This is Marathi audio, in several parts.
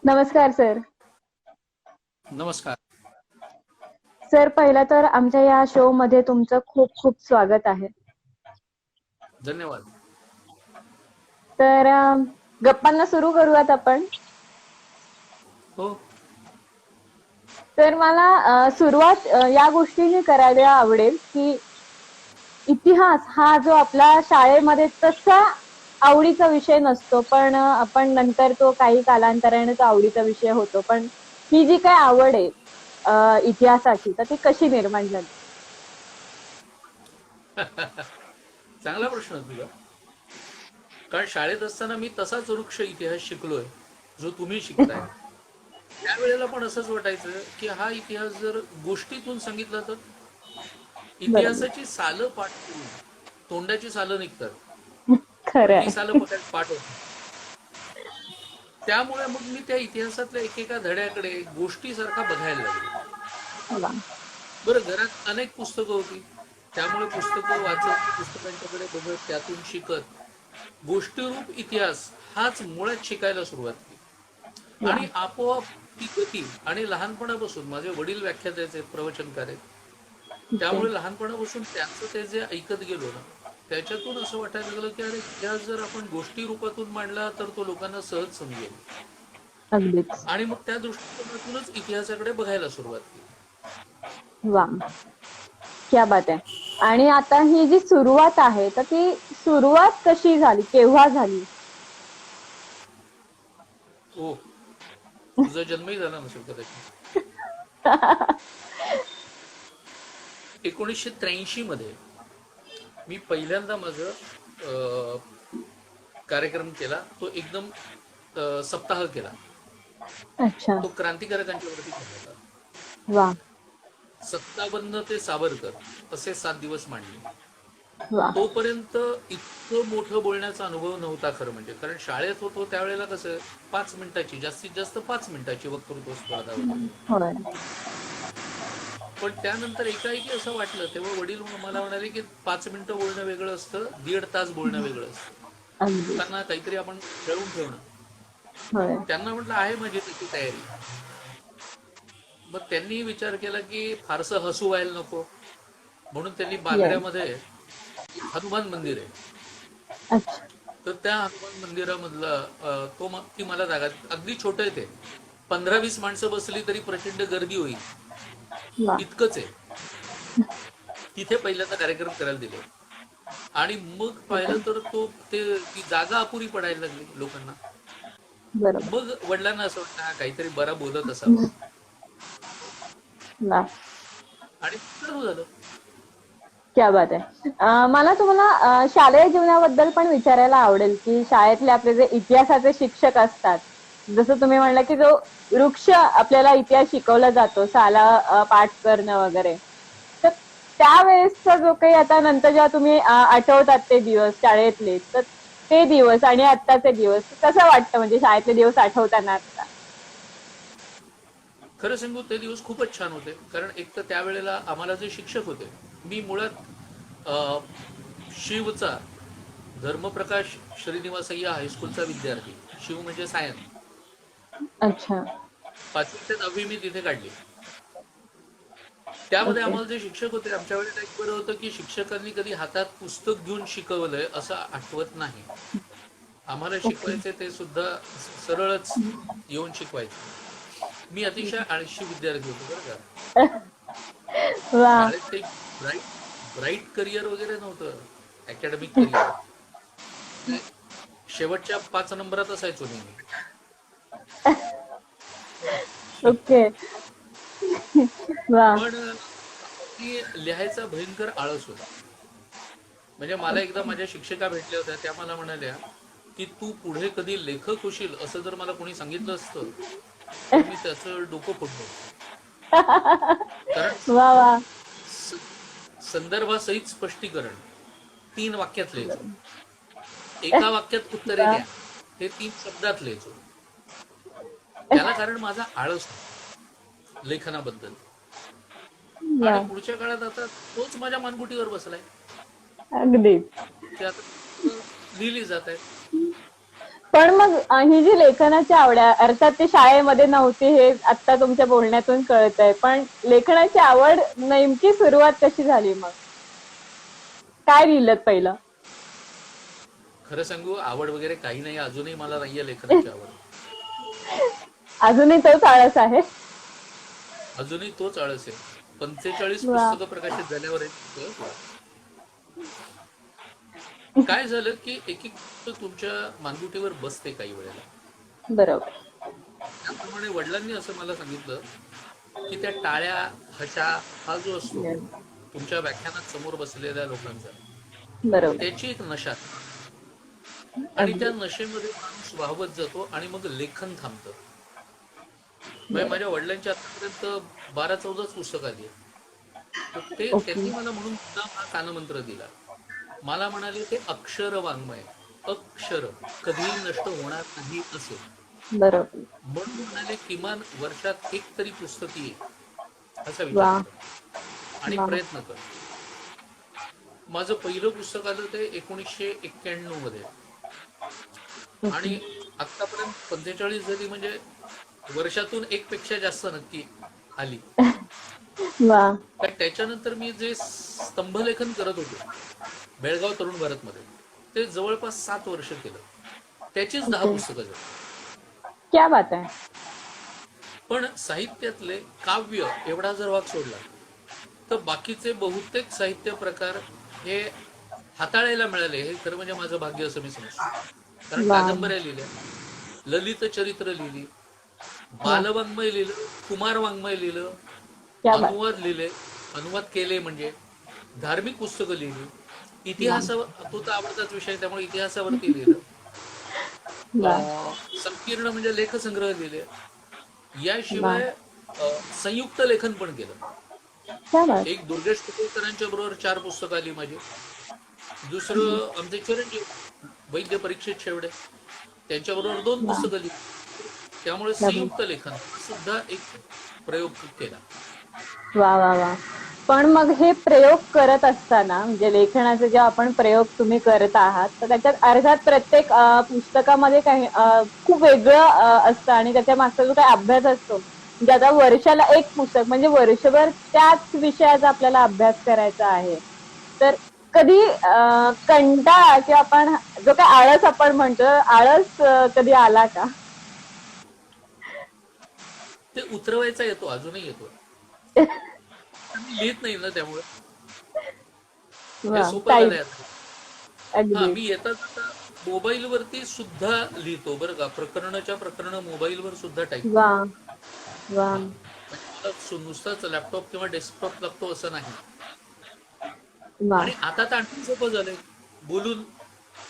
नमस्कार सर. नमस्कार. सर, पहिला तर आमच्या या शो मध्ये तुमचं खूप खूप स्वागत आहे. धन्यवाद. तर गप्पांना सुरू करूयात आपण. हो. तर मला सुरुवात या गोष्टीने करायला आवडेल की इतिहास हा जो आपला शाळेमध्ये तसा आवडीचा विषय नसतो, पण आपण नंतर तो काही कालांतराने तो आवडीचा विषय होतो. पण ही जी काय आवड आहे इतिहासाची, तर ती कशी निर्माण झाली? चांगला प्रश्न आहे तुझा. कारण शाळेत असताना मी तसाच वृक्ष इतिहास शिकलोय जो तुम्ही शिकताय. त्यावेळेला पण असंच वाटायचं की हा इतिहास जर गोष्टीतून सांगितला तर बरोबर. इतिहासाची सालं पाठ करून तोंडाची सालं निघतात, पण खरं ती आहे. सालं पाठ होत. त्यामुळे मग मी त्या इतिहासातल्या एकेका धड्याकडे गोष्टीसारखा बघायला लागलो. वा. बरं, घरात अनेक पुस्तकं होती, त्यामुळे पुस्तकं वाचत, पुस्तकांच्याकडे बघत, त्यातून शिकत गोष्टीरूप इतिहास हाच मुळात शिकायला सुरुवात केली. वा. आणि आपोआप ती गती, आणि लहानपणापासून माझे वडील व्याख्याते आहेत, प्रवचनकार आहेत, ठीक आहे. त्यामुळे लहानपणापासून त्यांचं ते जे ऐकत गेलो ना, त्याच्यातून असं वाटायला लागलं की अरे, इतिहास जर आपण गोष्टी रूपातून मांडला तर तो लोकांना सहज समजेल. अगदीच. आणि मग त्या दृष्टिकोनातूनच इतिहासाकडे बघायला सुरुवात केली. वा. क्या बात आहे. आणि आता ही जी सुरुवात आहे, तर ती सुरुवात कशी झाली, केव्हा झाली? हो, तुझा जन्मही झाला नसेल कदाचित. 1983 मध्ये मी पहिल्यांदा माझं कार्यक्रम केला. तो एकदम सप्ताह केला. अच्छा. तो क्रांतिकारकांच्यावरती केला होता. वा. 57 ते सावरकर असे 7 दिवस मांडले. वा. तोपर्यंत इतकं मोठं बोलण्याचा अनुभव नव्हता खरं म्हणजे, कारण शाळेत होतो त्यावेळेला कसं 5 मिनिटाची, जास्तीत जास्त 5 मिनिटाची वक्तृत्व स्पर्धा होती. होय. पण त्यानंतर एकाएकी असं वाटलं, तेव्हा वडील मला म्हणाले की 5 मिनिटं बोलणं वेगळं असतं, 1.5 तास बोलणं वेगळं असतं, अगदी. लोकांना काहीतरी आपण खेळून ठेवणं. होय. त्यांना म्हटलं आहे माझी त्याची तयारी. मग त्यांनी विचार केला की फारसं हसू व्हायला नको, म्हणून त्यांनी येस. बांद्र्यामध्ये हनुमान मंदिर आहे, अच्छा. तर त्या हनुमान मंदिरामधलं ती मला जागा, अगदी छोटं आहे ते, 15-20 माणसं बसली तरी प्रचंड गर्दी होईल वा. इतकंच आहे. तिथे पहिल्यांदा कार्यक्रम करायला दिले. आणि मग ओके. पाहिलं तर ती जागा अपुरी पडायला लागली लोकांना. बरोबर. मग वडिलांना असं वाटतं हा काहीतरी बरा बोलत असावा, वा. आणि चालू झालं. क्या बात आहे. मला तुम्हाला शालेय जीवनाबद्दल पण विचारायला आवडेल की शाळेतले आपले जे इतिहासाचे शिक्षक असतात, जसं तुम्ही म्हणला की जो वृक्ष आपल्याला इतिहास शिकवला जातो, साला पाठ करणं वगैरे, तर त्यावेळेसचा जो काही आता नंतर जेव्हा तुम्ही आठवतात ते दिवस शाळेतले, तर ते दिवस आणि आत्ताचे दिवस कसं वाटतं, म्हणजे शाळेतले दिवस आठवताना आता? खरं सांगू, ते दिवस खूपच छान होते. कारण एक तर त्यावेळेला आम्हाला जे शिक्षक होते, मी मुळात शिवचा, धर्मप्रकाश श्रीनिवासय्या हायस्कूलचा विद्यार्थी. शिव म्हणजे सायन्स. अच्छा. 5वी ते 10वी मी तिथे काढली. त्यामध्ये ओके. आम्हाला जे शिक्षक होते, आमच्या वेळेला एक बरं होतं की शिक्षकांनी कधी हातात पुस्तक घेऊन शिकवलंय असं आठवत नाही. आम्हाला ओके. शिकवायचे ते सुद्धा सरळच येऊन शिकवायचे. मी अतिशय आळशी विद्यार्थी होतो बरं का. वा. शाळेत काही ब्राईट ब्राईट करिअर वगैरे नव्हतं, अकॅडमिक करिअर. शेवटच्या 5 नंबरात असायचो नेहमी. ओके. वा. पण ती लिहायचा भयंकर आळस होता. म्हणजे मला एकदा माझ्या शिक्षिका भेटल्या होत्या, त्या मला म्हणाल्या की तू पुढे कधी लेखक होशील असं जर मला कोणी सांगितलं असतं तर मी त्याचं डोकं फोडलं असतं. कारण वा. वा. संदर्भासहित स्पष्टीकरण 3 वाक्यात लिहायचो. एका वाक्यात उत्तरे वा. द्या, हे 3 शब्दात लिहायचो. त्याला कारण माझा आळस होता लेखनाबद्दल. वा. आणि पुढच्या काळात आता तोच माझ्या मानगुटीवर बसलाय. अगदी. ते आता लिहिली जात आहेत. पण मग ही जी लेखनाची आवड आहे, अर्थात ती शाळेमध्ये नव्हती हे आता तुमच्या बोलण्यातून कळतंय, पण लेखनाची आवड नेमकी सुरुवात कशी झाली मग? काय लिहिलं पहिलं? खरं सांगू, आवड वगैरे काही नाही, अजूनही मला नाहीये लेखनाची आवड. अजूनही तोच आळस आहे? अजूनही तोच आळस आहे. 45 वा. पुस्तकं प्रकाशित झाल्यावर काय झालं की एक एक गोष्ट तुमच्या मानगुटीवर बसते काही वेळेला. बरोबर. त्याप्रमाणे वडिलांनी असं मला सांगितलं की त्या टाळ्या, हशा हा जो असतो Yes. तुमच्या व्याख्यानात समोर बसलेल्या लोकांचा, बरोबर. त्याची एक नशा आणि अगदी. त्या नशेमध्ये माणूस वाहवत जातो आणि मग लेखन थांबतं. म्हणजे बरोबर. माझ्या वडिलांची आतापर्यंत 12-14 पुस्तकं आली आहेत. तर ते ओके. त्यांनी मला म्हणून सुद्धा हा कानमंत्र दिला. मला म्हणाले ते अक्षर वाङ्मय, अक्षर कधीही नष्ट होणार नाही असे. बरोबर. म्हणून म्हणाले किमान वर्षात एक तरी पुस्तक येईल असा विचार वा. कर आणि वा. प्रयत्न कर. माझं पहिलं पुस्तक आलं ते 1991 मध्ये आणि ओके. आतापर्यंत 45 झाली, म्हणजे वर्षातून एक पेक्षा जास्त नक्की आली. वा. कारण त्याच्यानंतर मी जे स्तंभलेखन करत होतो बेळगाव तरुण भारतमध्ये, ते जवळपास 7 वर्ष केलं. त्याचीच 10 ओके. पुस्तकं झाली. क्या बात आहे. पण साहित्यातले काव्य एवढा जर भाग सोडला तर बाकीचे बहुतेक साहित्य प्रकार हे हाताळायला मिळाले, हे खरं म्हणजे माझं भाग्य असं मी समजतो. कारण वा. कादंबऱ्या लिहिल्या, ललित चरित्र लिहिली, वा. बालवाङ्मय लिहिलं, कुमार वाङ्मय लिहिलं, क्या बात. अनुवाद लिहिले, अनुवाद केले, म्हणजे धार्मिक पुस्तकं लिहिली, वा. इतिहासावर, तो तर आवडताच विषय त्यामुळे इतिहासावरती लिहिलं, वा. संकीर्ण म्हणजे लेखसंग्रह लिहिले, वा. याशिवाय संयुक्त लेखन पण केलं. क्या बात. एक दुर्गेश कुलकर्ण्यांच्या बरोबर 4 पुस्तकं आली माझी. दुसरं आमचे चिरंजीव वैद्य परीक्षित शेवडे, त्यांच्याबरोबर 2 वा. पुस्तकं लिहिली. त्यामुळे क्या बात. संयुक्त लेखन सुद्धा एक प्रयोग केला. वा वा वा. पण मग हे प्रयोग करत असताना, म्हणजे लेखनाचे जे आपण प्रयोग तुम्ही करत आहात, तर त्याच्यात अर्थात प्रत्येक पुस्तकामध्ये काही खूप वेगळं असतं आणि त्याच्या मागचा जो काही अभ्यास असतो, म्हणजे आता वर्षाला एक पुस्तक म्हणजे वर्षभर त्याच विषयाचा आपल्याला अभ्यास करायचा आहे, तर कधी कंटाळा किंवा आपण जो काही आळस आपण म्हणतो, आळस कधी आला का? ते उतरवायचा येतो, अजूनही येतो. मी लिहित नाही ना, त्यामुळे हे वा. सोपं टाईप. झालंय आता. हा, अगदी. मी येता जाता मोबाईलवरती सुद्धा लिहितो बरं का, प्रकरण मोबाईलवर सुद्धा टाईप वा. करतो. वा. हा, म्हणजे मला नुसताच लॅपटॉप किंवा डेस्कटॉप लागतो असं नाही. वा. आणि आता तर आणखी सोपं झालंय बोलून.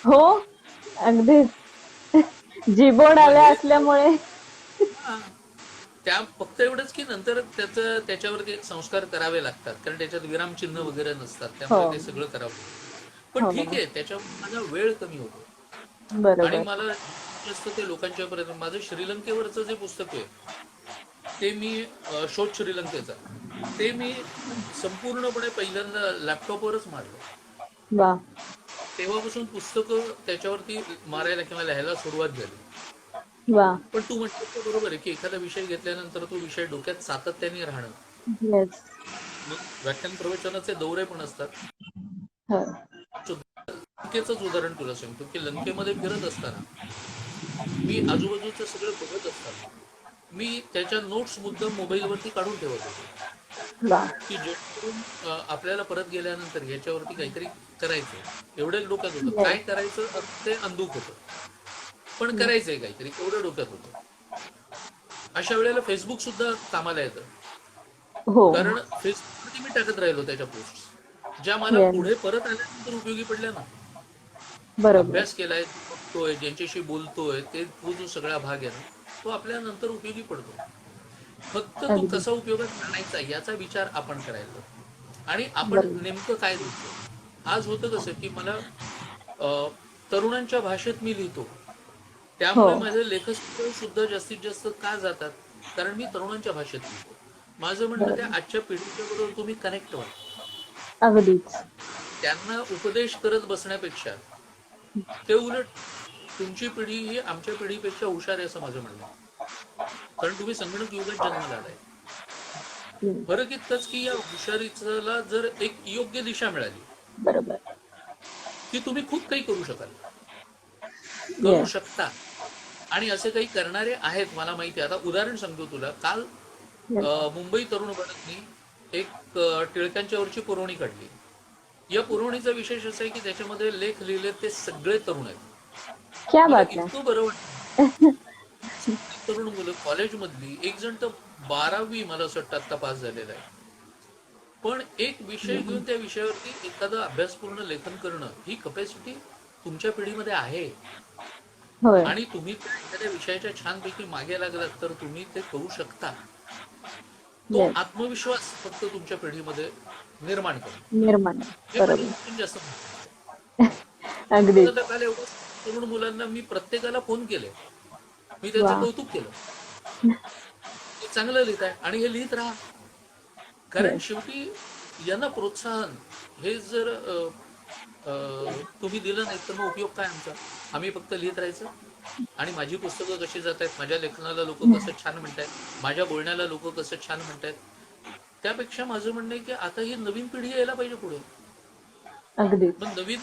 हो. अगदीच. जीबोर्ड मग आल्या हे असल्यामुळे. हा, त्या फक्त एवढंच की नंतर त्याच्यावरती संस्कार करावे लागतात, कारण त्याच्यात विरामचिन्ह वगैरे नसतात, हो. त्यामुळे ते सगळं करावं. पण ठीक हो. आहे, त्याच्यामुळे माझा वेळ कमी होतो आणि बरोबर. मला जास्त ते लोकांच्या पर्यंत. माझं श्रीलंकेवरचं जे पुस्तक आहे ते मी शोध श्रीलंकेचा, ते मी संपूर्णपणे पहिल्यांदा लॅपटॉपवरच मारलं. वा. तेव्हापासून पुस्तकं त्याच्यावरती मारायला किंवा लिहायला सुरुवात झाली. वा. पण तू म्हटलं ते बरोबर आहे की एखादा विषय घेतल्यानंतर तो विषय डोक्यात सातत्याने राहणं. येस. मग व्याख्यान प्रवचनाचे दौरे पण असतात. हो. लंकेचंच उदाहरण तुला सांगतो की लंकेमध्ये फिरत असताना मी आजूबाजूचं सगळं बघत असताना मी त्याच्या नोट्स मुद्दाम मोबाईलवरती काढून ठेवत होतो वा. की जेणेकरून आपल्याला परत गेल्यानंतर ह्याच्यावरती काहीतरी करायचं. एवढं डोक्यात होतं, येस. काय करायचं ते अंधुक होतं, पण करायचंय काहीतरी एवढं डोक्यात होतं. अशा वेळेला फेसबुक सुद्धा कामाला येतं, हो. कारण फेसबुकवरती मी टाकत राहिलो त्याच्या पोस्ट, ज्या मला येस. पुढे परत आल्यानंतर उपयोगी पडल्या ना. बरोबर. अभ्यास केलाय, बघतोय, ज्यांच्याशी बोलतोय, ते तो जो सगळा भाग आहे ना, तो आपल्या नंतर उपयोगी पडतो. फक्त तो अगदी. कसा उपयोगात आणायचा याचा विचार आपण करायचा आणि आपण बरोबर. नेमकं काय लिहितो. आज होतं कसं की मला तरुणांच्या भाषेत मी लिहितो, हो. त्यामुळे माझे लेखक सुद्धा जास्तीत जास्त का जातात, कारण मी तरुणांच्या भाषेत लिहितो. माझं म्हणणं त्या बरोबर. आजच्या पिढीच्या बरोबर तुम्ही कनेक्ट व्हा. अगदीच. त्यांना उपदेश करत बसण्यापेक्षा ते उलट तुमची पिढी ही आमच्या पिढीपेक्षा हुशार आहे असं माझं म्हणणं आहे. कारण तुम्ही संगणक युगात जन्माला आलाय. हम्म. फरक इतकंच की या हुशारीला जर एक योग्य दिशा मिळाली बरोबर. की तुम्ही खूप काही करू शकाल, करू येस. शकता. आणि असे काही करणारे आहेत, मला माहिती आहे. आता उदाहरण सांगतो तुला. काल येस. मुंबई तरुण भारतनी एक टिळकांच्या वरची पुरवणी काढली. या पुरवणीचा विशेष असा आहे की त्याच्यामध्ये लेख लिहिले ते सगळे तरुण आहेत. क्या मला बात है. इतकं बरं वाटतं. तरुण मुलं कॉलेजमधली, एक जण तर 12वी मला असं वाटतं आता पास झालेला आहे. पण एक विषय घेऊन त्या विषयावरती एखादं अभ्यासपूर्ण लेखन करणं, ही कपॅसिटी तुमच्या पिढीमध्ये आहे. होय. आणि तुम्ही एखाद्या विषयाच्या छानपैकी मागे लागलात तर तुम्ही ते करू शकता. तो येस. आत्मविश्वास फक्त तुमच्या पिढीमध्ये निर्माण करा. निर्माण. हे बरोबर. म्हणजे जास्त महत्त्वाचं. अगदीच. आता काल एवढं तरुण मुलांना मी प्रत्येकाला फोन केले, मी त्यांचं वा. कौतुक केलं. हे चांगलं लिहित आहे आणि हे लिहित राहा. कारण येस. शेवटी यांना प्रोत्साहन हे जर तुम्ही दिलं नाही तर मग उपयोग काय आमचा? आम्ही फक्त लिहित राहायचं. आणि माझी पुस्तकं कशी जात आहेत, माझ्या लेखनाला लोक कसं छान म्हणतायत, माझ्या बोलण्याला लोक कसं छान म्हणतायत, त्यापेक्षा माझं म्हणणं आहे की आता ही नवीन पिढी यायला पाहिजे पुढे. अगदीच. पण नवीन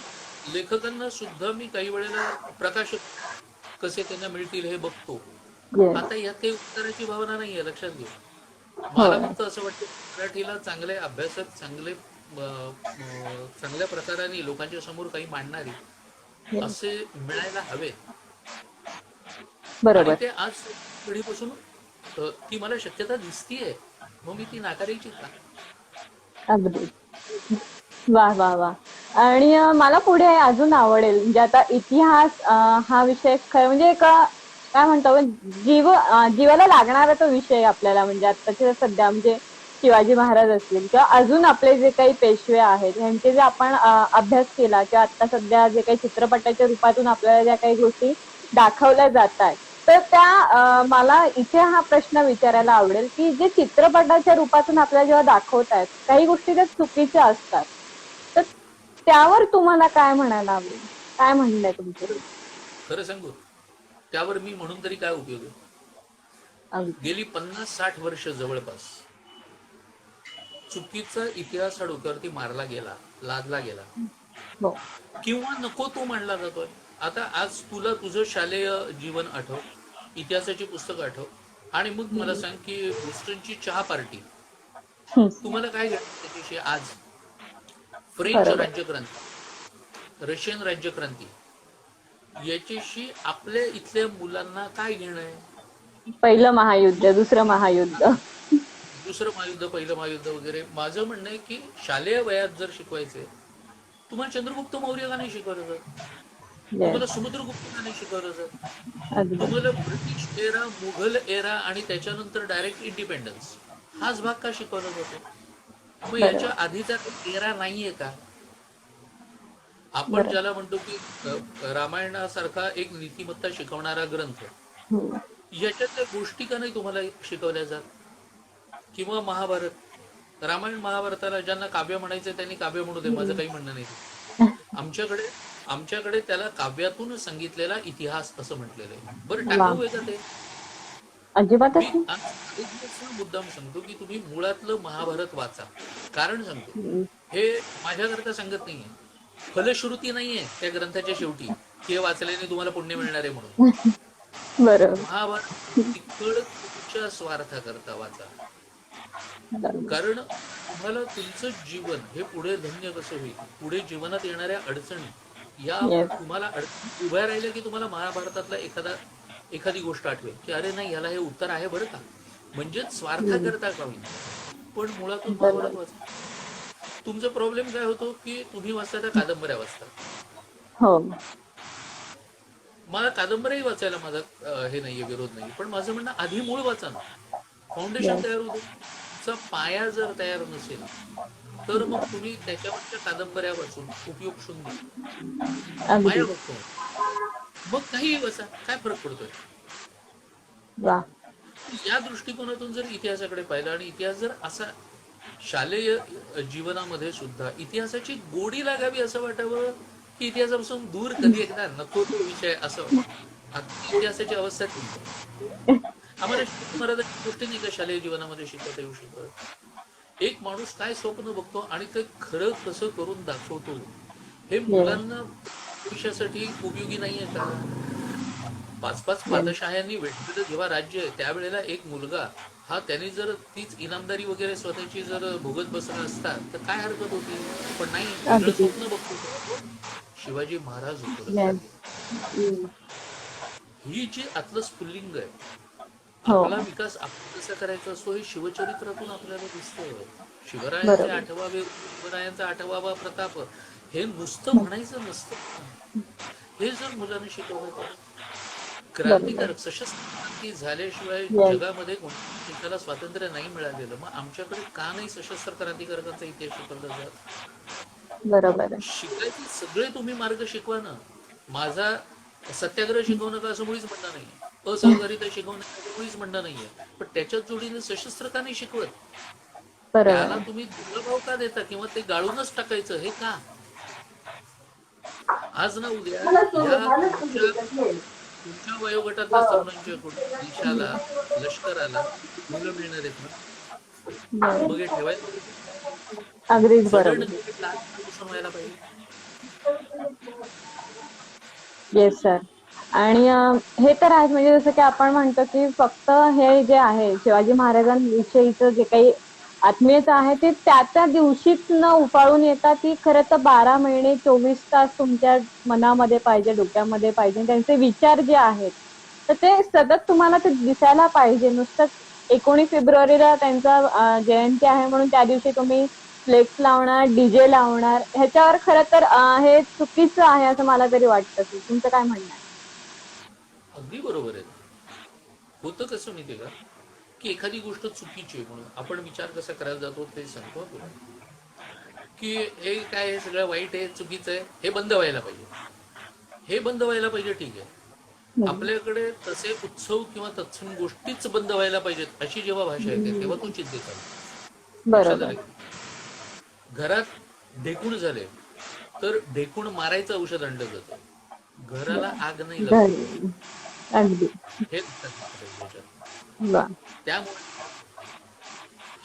लेखकांना सुद्धा मी काही वेळेला प्रकाशक कसे त्यांना मिळतील हे बघतो. येस. आता यात काही उत्तराची भावना नाहीये, लक्षात घे. मला होय. फक्त असं वाटतं मराठीला चांगले अभ्यासक, चांगल्या प्रकाराने लोकांच्या समोर काही मांडणारी येस. असे मिळायला हवे. आणि बरोबर. ते आज पिढीपासून ती मला शक्यता दिसतीये, मग मी ती नाकारायची का? अगदी. वा वा वा. आणि मला पुढे अजून आवडेल म्हणजे आता इतिहास हा विषय खरं म्हणजे एक काय म्हणतो आपण, जीवाला लागणारा तो विषय आपल्याला, म्हणजे आताच्या सध्या म्हणजे शिवाजी महाराज असतील किंवा अजून आपले जे काही पेशवे आहेत यांचे जे आपण अभ्यास केला किंवा आता सध्या जे काही चित्रपटाच्या रूपातून आपल्याला ज्या काही गोष्टी दाखवल्या जात आहेत, तर त्या मला इथे हा प्रश्न विचारायला आवडेल की जे चित्रपटाच्या रूपातून आपल्याला जेव्हा दाखवतायत काही गोष्टी त्या चुकीच्या असतात, तर त्यावर तुम्हाला काय म्हणायला आवडेल, काय म्हणणं आहे तुमचं? खरं सांगू, त्यावर मी म्हणून तरी काय उपयोग आहे? अगदी. गेली 50-60 वर्ष जवळपास चुकीचा इतिहास हा डोक्यावरती मारला गेला, लादला गेला, हो. किंवा नको तो मांडला जातोय. आता आज तुला तुझं शालेय जीवन आठव, इतिहासाची पुस्तकं आठव, आणि मग मला सांग की बोस्टनची चहा पार्टी तुम्हाला काय घडतं त्याच्याशी? आज फ्रेंच बरोबर. राज्यक्रांती, रशियन राज्यक्रांती याच्याशी आपल्या इथल्या मुलांना काय घेणं आहे? पहिलं महायुद्ध, दुसरं महायुद्ध. दुसरं महायुद्ध, पहिलं महायुद्ध वगैरे. माझं म्हणणं आहे की शालेय वयात जर शिकवायचे, तुम्हाला चंद्रगुप्त मौर्य का नाही शिकवलं जात? तुम्हाला येस. समुद्रगुप्त का नाही शिकवलं जात? अगदी. तुम्हाला ब्रिटिश एरा, मुघल एरा आणि त्याच्यानंतर डायरेक्ट इंडिपेंडन्स हाच भाग का शिकवला जातो? मग याच्या बरोबर. आधीचा एरा नाहीये का? आपण बरोबर. ज्याला म्हणतो की रामायणासारखा एक नीतिमत्ता शिकवणारा ग्रंथ, हम्म. याच्यातल्या गोष्टी का नाही तुम्हाला शिकवल्या जात? किंवा महाभारत, रामायण महाभारताला ज्यांना काव्य म्हणायचं त्यांनी काव्य म्हणू दे, माझं काही म्हणणं नाही. आमच्याकडे त्याला काव्यातून सांगितलेला इतिहास असं म्हटलेलं आहे. बरं, वा. टाकाऊ आहे का ते? अजिबातच मी नाही. आज एक दिवस मुद्दाम सांगतो की तुम्ही मुळातलं महाभारत वाचा. कारण सांगतो, हम्म. हे माझ्याकरता सांगत नाहीये, फलश्रुती नाहीये त्या ग्रंथाच्या शेवटी की हे वाचल्याने तुम्हाला पुण्य मिळणार आहे म्हणून. बरोबर. महाभारत तिकड तुमच्या स्वार्थाकरता वाचा. बरोबर. कारण तुम्हाला तुमचं जीवन हे पुढे धन्य कसं होईल, पुढे जीवनात येणाऱ्या अडचणी, या येस. तुम्हाला अडचणी उभ्या राहिल्या की तुम्हाला महाभारतातला एखादी गोष्ट आठवेल की अरे नाही, याला हे उत्तर आहे बरं का. म्हणजेच स्वार्थाकरता का होईल, पण मुळातून महाभारत बरोबर. वाचा. तुमचा प्रॉब्लेम काय होतो की तुम्ही वाचता त्या कादंबऱ्या वाचता. हो. मला कादंबऱ्याही वाचायला माझा हे नाहीये, विरोध नाही. पण माझं म्हणणं, आधी मूळ वाचा ना, फाउंडेशन येस. तयार होतो. तुमचा पाया जर तयार नसेल तर मग तुम्ही त्याच्यावरच्या कादंबऱ्या वाचून उपयोग शून्य. अगदी. पाया बघतो, मग काही वाचा, काय फरक पडतोय? वा. या दृष्टिकोनातून जर इतिहासाकडे पाहिलं, आणि इतिहास जर असा शालेय जीवनामध्ये सुद्धा इतिहासाची गोडी लागावी असं वाटावं, की इतिहासापासून दूर कधी एकदा नको तो विषय असं. आता इतिहासाची अवस्था ती आहे. आम्हाला शिवाजी महाराजांच्या गोष्टी नाही का शालेय जीवनामध्ये शिकवता येऊ शकत. एक माणूस काय स्वप्न बघतो आणि ते खरं कसं करून दाखवतो हे येस. मुलांना भविष्यासाठी उपयोगी नाहीये का? पाच पाच येस. पादशाह्यांनी वेठलेलं जेव्हा राज्य आहे त्यावेळेला एक मुलगा हा त्याने जर तीच इनामदारी वगैरे स्वतःची जर भोगत बसला असता तर काय हरकत होती. पण नाही, वेगळं अगदी. स्वप्न बघतो तो. शिवाजी महाराज होतो येस. रत्नागिरी. ही जी आतलं स्फुल्लिंग आहे, हो. आपला विकास आपण कसा करायचा असतो हे शिवचरित्रातून आपल्याला दिसतं. शिवरायांचे बरोबर. आठवावे, शिवरायांचा आठवावा प्रताप हे नुसतं म्हणायचं नसतं. हे जर मुलांना शिकवलं तर बरोबर. क्रांतिकारक सशस्त्र क्रांती झाल्याशिवाय येस. जगामध्ये कोणत्याही देशाला स्वातंत्र्य नाही मिळालेलं. मग आमच्याकडे का नाही सशस्त्र क्रांतिकारकांचा इतिहास शिकवला जात? बरोबर आहे. शिकायचे सगळे तुम्ही मार्ग शिकवा ना. माझा सत्याग्रह शिकवू नका असं मुळीच म्हणणं नाही, असहकारिता शिकवू नका असं मुळीच म्हणणं नाहीये, पण त्याच्याच जोडीने सशस्त्र का नाही शिकवत? बरोबर त्याला आहे. तुम्ही दुर्लभाव का देता किंवा ते गाळूनच टाकायचं हे का? आज ना उद्या ह्या तुमच्या वयोगटातल्याच तरुणांच्याकडून देशाला, लष्कराला मुलं मिळणार आहेत ना. बरोबर. मग हे ठेवायला अगदीच जडण बरोबर. व्हायला पाहिजे. Yes sir. आणि हे तर आहे, म्हणजे जसं की आपण म्हणतो की फक्त हे जे आहे शिवाजी महाराजांविषयीचं जे काही आत्मीयता आहे ते त्या दिवशीच न उफाळून येता ती खरं तर 12 महिने 24 तास तुमच्या मनामध्ये पाहिजे, डोक्यामध्ये पाहिजे. त्यांचे विचार जे आहेत तर ते सतत तुम्हाला ते दिसायला पाहिजे. नुसतं 19 फेब्रुवारीला त्यांचा जयंती आहे म्हणून त्या दिवशी तुम्ही फ्लेक्स लावणार, डीजे लावणार, ह्याच्यावर खरं तर हे चुकीचं आहे असं मला तरी वाटतं. की तुमचं काय म्हणणं आहे? अगदी बरोबर आहे. होतं कसं माहितीये का, की एखादी गोष्ट चुकीची आहे म्हणून आपण विचार कसा करायला जातो ते सांगतो तुला, की हे काय हे सगळं वाईट आहे, चुकीचं आहे, हे बंद व्हायला पाहिजे. हे बंद व्हायला पाहिजे, ठीक आहे. हम्म. आपल्याकडे तसे उत्सव किंवा तत्सम गोष्टीच बंद व्हायला पाहिजेत अशी जेव्हा भाषा येते तेव्हा तू चिंतेत आहे. लक्षात बरोबर. आलं की? घरात ढेकूण झाले तर ढेकूण मारायचं औषध आणलं जातं, घराला आग नाही लावली जात. घरी. अगदी. हे लक्षात घेतलं पाहिजे. वा. त्यामुळे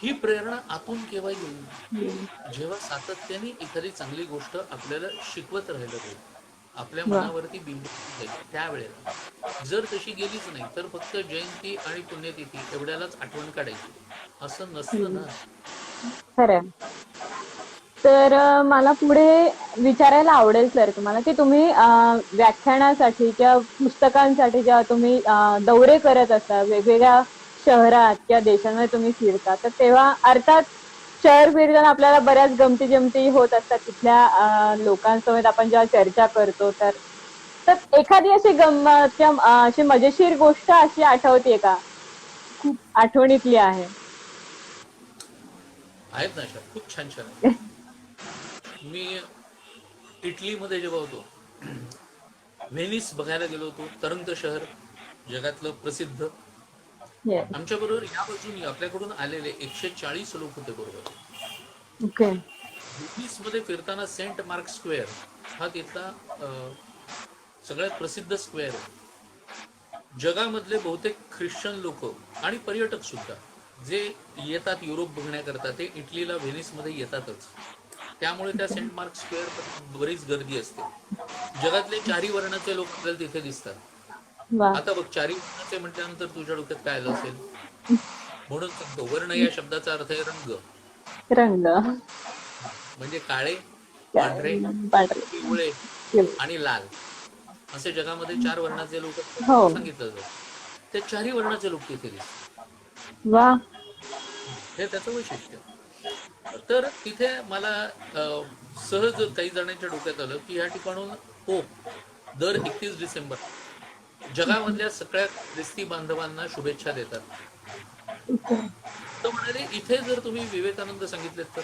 ही प्रेरणा आतून केव्हा येईल? हम्म. जेव्हा सातत्याने एखादी चांगली गोष्ट आपल्याला शिकवत राहिलं पाहिजे, आपल्या वा. मनावरती बिंबवली जाईल त्यावेळेला. जर तशी गेलीच नाही तर फक्त जयंती आणि पुण्यतिथी एवढ्यालाच आठवण काढायची असं नसतं ना. खरंय. तर मला पुढे विचारायला आवडेल सर तुम्हाला की तुम्ही व्याख्यानासाठी किंवा पुस्तकांसाठी जेव्हा तुम्ही दौरे करत असता वेगवेगळ्या शहरात किंवा देशांमध्ये तुम्ही फिरता, तर तेव्हा अर्थात शहर फिरताना आपल्याला बऱ्याच गमती जमती होत असतात तिथल्या लोकांसोबत आपण जेव्हा चर्चा करतो तर तर एखादी अशी गंमत किंवा अशी मजेशीर गोष्ट अशी आठवते का? खूप आठवणीतली आहे. आहेत ना अशा खूप छान छान आहेत. मी इटलीमध्ये जेव्हा होतो, व्हेनिस बघायला गेलो होतो. तरंग शहर, जगातलं प्रसिद्ध. येस. आमच्या बरोबर या बाजूनी आपल्याकडून आलेले 140 लोक होते बरोबर. ओके. व्हेनिस मध्ये फिरताना सेंट मार्क स्क्वेअर हा तिथला सगळ्यात प्रसिद्ध स्क्वेअर आहे. जगामधले बहुतेक ख्रिश्चन लोक आणि पर्यटक सुद्धा जे येतात युरोप बघण्याकरता ते इटलीला व्हेनिसमध्ये येतातच. त्यामुळे त्या सेंट मार्क स्क्वेअर बरीच गर्दी असते. जगातले चारही वर्णाचे लोक आपल्याला तिथे दिसतात. वा. आता बघ, चारही वर्णाचे म्हटल्यानंतर तुझ्या डोक्यात काय आलं असेल? म्हणून सांगतो, वर्ण या शब्दाचा अर्थ आहे रंग. रंग. म्हणजे काळे, पांढरे, पांढरे. पिवळे आणि लाल असे जगामध्ये 4 वर्णाचे लोक हो. सांगितलं जातं. त्या चारही वर्णाचे लोक तिथे दिसतात. वा. हे त्याचं वैशिष्ट्य. तर तिथे मला सहज काही जणांच्या डोक्यात आलं की या ठिकाणून पोप दर 31 डिसेंबर जगामधल्या सगळ्या ख्रिस्ती बांधवांना शुभेच्छा देतात. तर म्हणाले इथे जर तुम्ही विवेकानंद सांगितलेत तर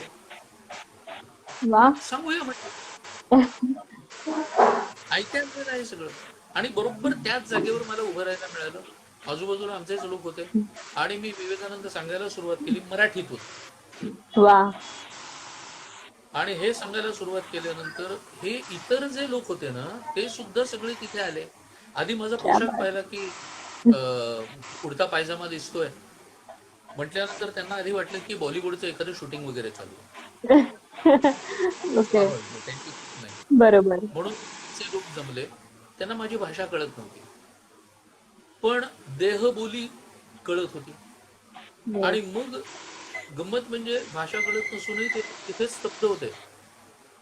वा. सांगूया म्हटलं. ऐकायला आहे सगळं. आणि बरोबर त्याच जागेवर मला उभं राहायला मिळालं. आजूबाजूला आमचेच लोक होते आणि मी विवेकानंद सांगायला सुरुवात केली मराठीतून. वा. आणि हे सांगायला सुरुवात केल्यानंतर हे इतर जे लोक होते ना ते सुद्धा सगळे तिथे आले. आधी माझा क्या पोशाख बात पाहिला की कुर्ता पायजामा दिसतोय म्हटल्यानंतर त्यांना आधी वाटलं की बॉलिवूडचं एखादं शूटिंग वगैरे चालू आहे. ओके, आवडलं त्यांची चूक नाही. बरोबर. म्हणून जे लोक जमले त्यांना माझी भाषा कळत नव्हती पण देहबोली कळत होती. येस. आणि मग गंमत म्हणजे भाषा कळत नसूनही ते तिथेच स्तब्ध होते.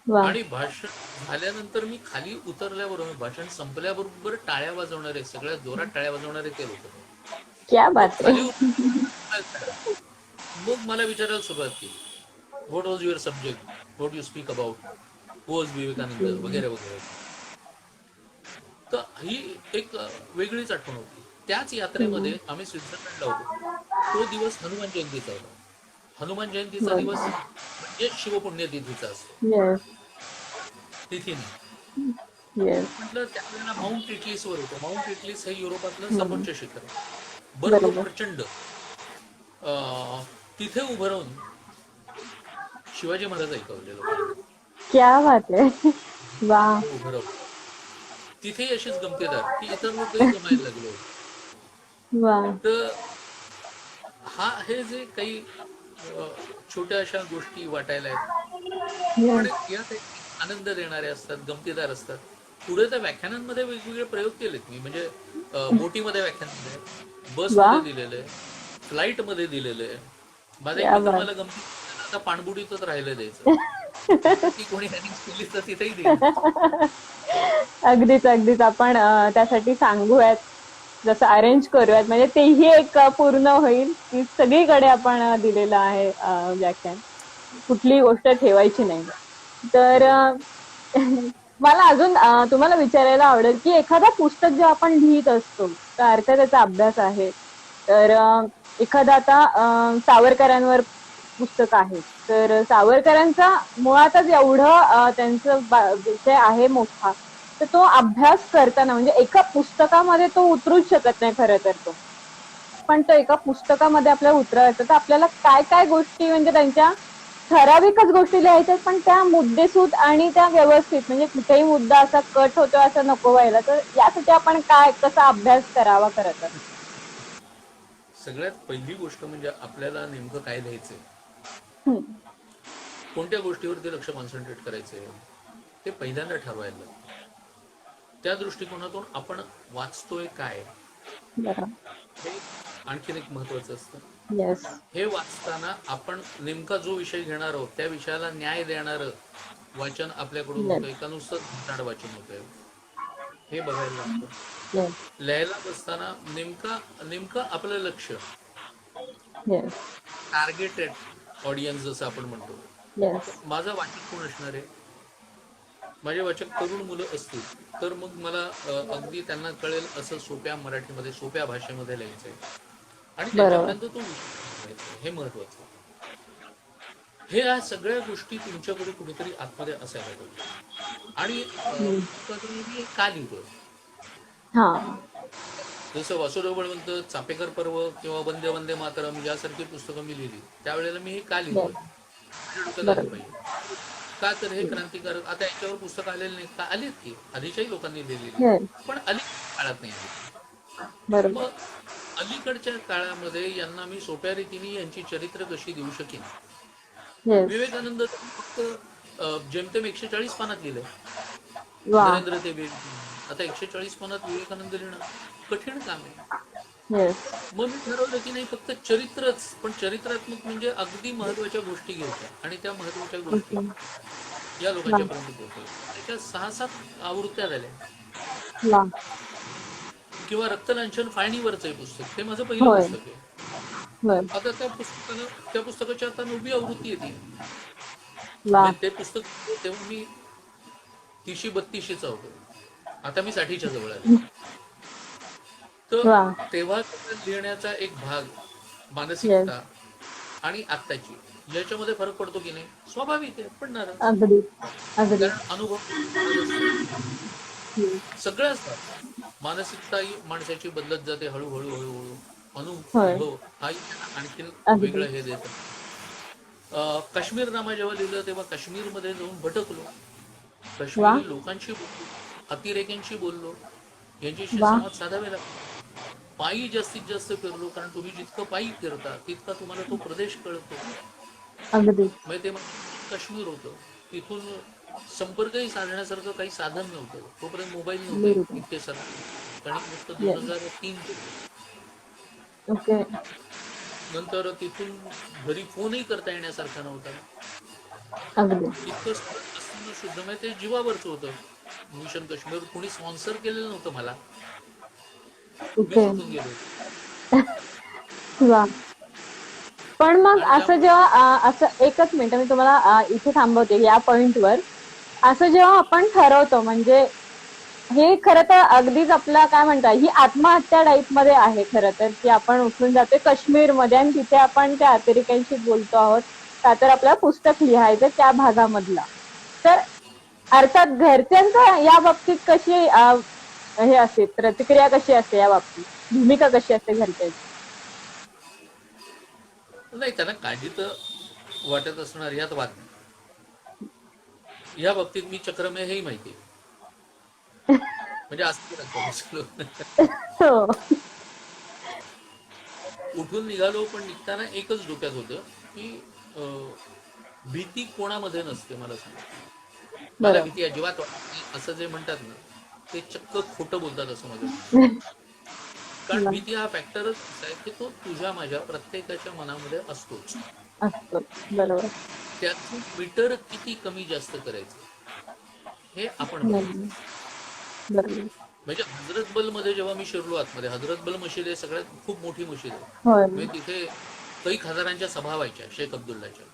वा, आणि भाषण झाल्यानंतर मी खाली उतरल्याबरोबर भाषण संपल्याबरोबर टाळ्या वाजवणारे सगळ्यात जोरात टाळ्या वाजवणारे ते लोक होते. क्या मग बात खाली आहे. उतर मग मला विचारायला सुरुवात केली what was your subject, what you speak about, who was Vivekananda वगैरे वगैरे. तर ही एक वेगळीच आठवण होती. त्याच यात्रेमध्ये आम्ही स्वित्झर्लंडला होतो. तो दिवस हनुमान जयंतीचा होता. हनुमान जयंतीचा दिवस म्हणजे शिवपुण्यतिथीचा असतो, येस, तिथी नाही. येस. म्हटलं त्यावेळेला माउंट इटलीसवर होतो. माउंट इटलीस हे युरोपातलं सर्वोच्च शिखर आहे. बर्फ बरोबर. प्रचंड. तिथे उभं राहून शिवाजी महाराज ऐकवले लोकांना. क्या बात आहे. वा, तिथे उभं राहून तिथेही अशीच गमतीदार की इतर लोकही जमायला लागले होते. वा. तर हे जे काही छोट्या अशा गोष्टी वाटायला आहेत पण येस. यात एक आनंद देणारे असतात, गमतीदार असतात. पुढे त्या व्याख्यानांमध्ये वेगवेगळे प्रयोग केलेत मी. म्हणजे बोटीमध्ये व्याख्यान दिलंय, वा, बसमध्ये दिलेलं आहे, फ्लाईटमध्ये दिलेलं आहे. माझा एक क्या मित्र बात. मला गमती आता पाणबुडीतच राहिलं द्यायचं. म्हटलं ती कोणी हॅनिंग केली तर तिथेही देईल. अगदीच, अगदीच. आपण त्यासाठी सांगूयात, जसं अरेंज करूयात, म्हणजे तेही एक पूर्ण होईल की सगळीकडे आपण दिलेलं आहे व्याख्यान. कुठलीही गोष्ट ठेवायची नाही. तर बरोबर. मला अजून तुम्हाला विचारायला आवडेल की एखादा पुस्तक जे आपण लिहित असतो, तर अर्थ त्याचा अभ्यास आहे. तर एखादा आता सावरकरांवर पुस्तक आहे. तर सावरकरांचा मुळातच एवढं त्यांचं विषय आहे मोठा. तर तो अभ्यास करताना म्हणजे एका पुस्तकामध्ये तो उतरूच शकत नाही खरं तर तो. पण तो एका पुस्तकामध्ये आपल्याला उतरवायचं तर आपल्याला काय काय गोष्टी म्हणजे त्यांच्या ठराविकच गोष्टी लिहायच्यात पण त्या मुद्देसूद आणि त्या व्यवस्थित म्हणजे कुठेही मुद्दा असा कट होतो असं नको व्हायला. तर यासाठी आपण काय कसा अभ्यास करावा खरं तर? सगळ्यात पहिली गोष्ट म्हणजे आपल्याला नेमकं काय लिहायचंय, हम्म, कोणत्या गोष्टीवरती लक्ष कॉन्सन्ट्रेट करायचंय ते पहिल्यांदा ठरवायला लागतं. त्या दृष्टिकोनातून आपण वाचतोय काय बरं. हे आणखीन एक महत्वाचं असतं. येस. हे वाचताना आपण नेमका जो विषय घेणार आहोत त्या विषयाला न्याय देणारं वाचन आपल्याकडून येस. होतंय का नुसतं झाड वाचन होतंय हे बघायला लागतं. येस. लिहायला बसताना नेमकं आपलं लक्ष, येस. टार्गेटेड ऑडियन्स जसं आपण म्हणतो. येस. माझा वाचक कोण असणार आहे? माझे वाचक तरुण मुलं असतील तर मग मला अगदी त्यांना कळेल असं सोप्या मराठीमध्ये सोप्या भाषेमध्ये लिहायचंय आणि बरोबर. त्यांच्यापर्यंत तो विषय हे महत्वाचं. हे या सगळ्या गोष्टी तुमच्याकडे कुठेतरी आतमध्ये असायला पाहिजे. आणि पुस्तकातून मी का लिहितोय, हा. जसं वासुदेव बळवंत, चापेकर पर्व किंवा वंदे वंदे मातरम यासारखी पुस्तकं मी लिहिली त्यावेळेला मी हे का लिहितोय येस. माझ्या डोक्यात आलं बरोबर. पाहिजे. का तर हे क्रांतिकारक. आता याच्यावर पुस्तकं आलेली नाही का, आलीत की आधीच्याही लोकांनी लिहिलेली येस. पण अलीकडच्या काळात नाही आली. बरोबर. मग अलीकडच्या काळामध्ये यांना मी सोप्या रीतीने यांची चरित्र कशी देऊ शकेन. येस. विवेकानंद फक्त जेमतेम 140 पानात लिहिलंय. वा. नरेंद्र ते आता 140 पानात विवेकानंद लिहिणं कठीण काम आहे. येस. मग मी ठरवलं की नाही फक्त चरित्रच, पण चरित्रात्मक म्हणजे अगदी महत्वाच्या गोष्टी घ्यायच्या आणि त्या महत्वाच्या गोष्टी ओके. या वा. लोकांच्या पर्यंत पोहोचवल्या. त्याच्या 6-7 आवृत्त्या झाल्या. वा. किंवा रक्तलांछन फाळणीवरचं पुस्तक, ते माझं पहिलं होय. पुस्तक आहे. होय. आता त्या पुस्तकाची आता 9वी आवृत्ती येते. वा. म्हणजे ते पुस्तक तेव्हा मी 30-32चा होतो. आता मी 60च्या जवळ आले. तर वा. तेव्हा लिहिण्याचा एक भाग, येस. मानसिकता आणि आत्ताची याच्यामध्ये फरक पडतो की नाही, स्वाभाविक आहे, पडणारच. अगदी. अगदी. कारण अनुभव महाग असतो. हम्म. सगळं असतात. मानसिकता ही माणसाची बदलत जाते हळूहळू हळूहळू. होय. अनुभव हा आणखीन अगदी. वेगळं हे देतं. काश्मीर नामा जेव्हा लिहिलं तेव्हा काश्मीरमध्ये जाऊन भटकलो, वा काश्मीरी लोकांशी बोललो, अतिरेक्यांशी बोललो, यांच्याशी वा. संवाद साधावे लागतो. पायी जास्तीत जास्त फिरलो, कारण तुम्ही जितकं पायी फिरता तितका तुम्हाला तो प्रदेश कळतो. अगदी म्हणजे ते काश्मीर होतं. तिथून संपर्कही साधण्यासारखं काही साधन नव्हतं, तोपर्यंत मोबाईल नव्हते बरोबर. इतके साधन. कारण गोष्ट येस. 2003. ओके. नंतर तिथून घरी फोनही करता येण्यासारखा नव्हता. अगदी. इतकं असताना सुद्धा म्हणजे ते जीवावरचं होतं. मिशन काश्मीर कोणी स्पॉन्सर केलेलं नव्हतं मला, मी ओके. सुटून गेलो. वा. पण मग आणि असं त्यामुळे जेव्हा असं एकच मिनिट मी तुम्हाला इथे थांबवते या पॉइंटवर. असं जेव्हा आपण ठरवतो म्हणजे हे खरं तर अगदीच आपला काय म्हणतात ही आत्महत्या टाईप मध्ये आहे खरं तर, की आपण उठून जातोय काश्मीरमध्ये आणि तिथे आपण त्या अतिरेक्यांशी बोलतो आहोत, का तर आपल्याला पुस्तक लिहायचं त्या भागामधला. तर अर्थात घरच्यांचं या बाबतीत कशी हे असते, प्रतिक्रिया कशी असते या बाबतीत, भूमिका कशी असते घरच्यांची? नाही, त्यांना काळजी तर वाटत असणार, यात वाद नाही. या बाबतीत मी चक्रमय हेही माहिती आहे. म्हणजे असं हो. उठून निघालो, पण निघताना एकच डोक्यात होतं की भीती कोणामध्ये नसते मला सांग. मला बरोबर. भीती अजिबात वाटत नाही, असं जे म्हणतात ना ते चक्क खोटं बोलतात असं माझं. कारण भीती हा फॅक्टरच आहे की तो तुझ्या माझ्या प्रत्येकाच्या मनामध्ये असतोच. असतो. बरोबर. त्याचं मीटर किती कमी जास्त करायचं हे आपण बरोबर. बघायचं. बरोबर. म्हणजे हजरतबल मध्ये जेव्हा मी शिरलो आतमध्ये, हजरतबल मशीद आहे सगळ्यात खूप मोठी मशीद आहे. होय. म्हणजे तिथे कैक हजारांच्या सभा व्हायच्या शेख अब्दुल्लाच्या.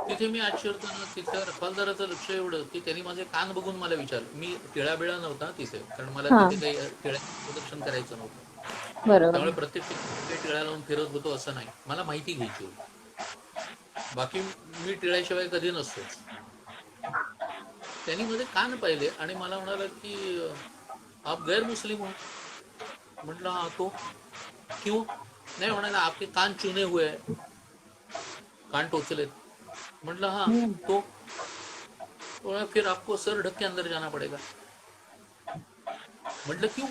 तिथे मी आज शिरताना तिथल्या रखवालदाराचं लक्ष एवढं की त्यांनी माझे कान बघून मला विचारलं. मी टिळा बिळा नव्हता तिथे, कारण मला हा. तिथे काही टिळ्याचं प्रदर्शन करायचं नव्हतं. बरोबर. त्यामुळे प्रत्येक ठिकाणी टिळा लावून फिरत होतो असं नाही, मला माहिती घ्यायची होती. बाकी मी टिळ्याशिवाय कधी नसतोच. त्यांनी मध्ये कान पाहिले आणि मला म्हणाला की आप गैर मुस्लिम हो. म्हटलं हाँ तो क्यों. नाही म्हणाला आपके कान चुने हुए हैं, कान टोचलेत. म्हटलं हाँ तो. तो फिर आपको सर ढक के अंदर जाना पड़ेगा. म्हटलं क्यों.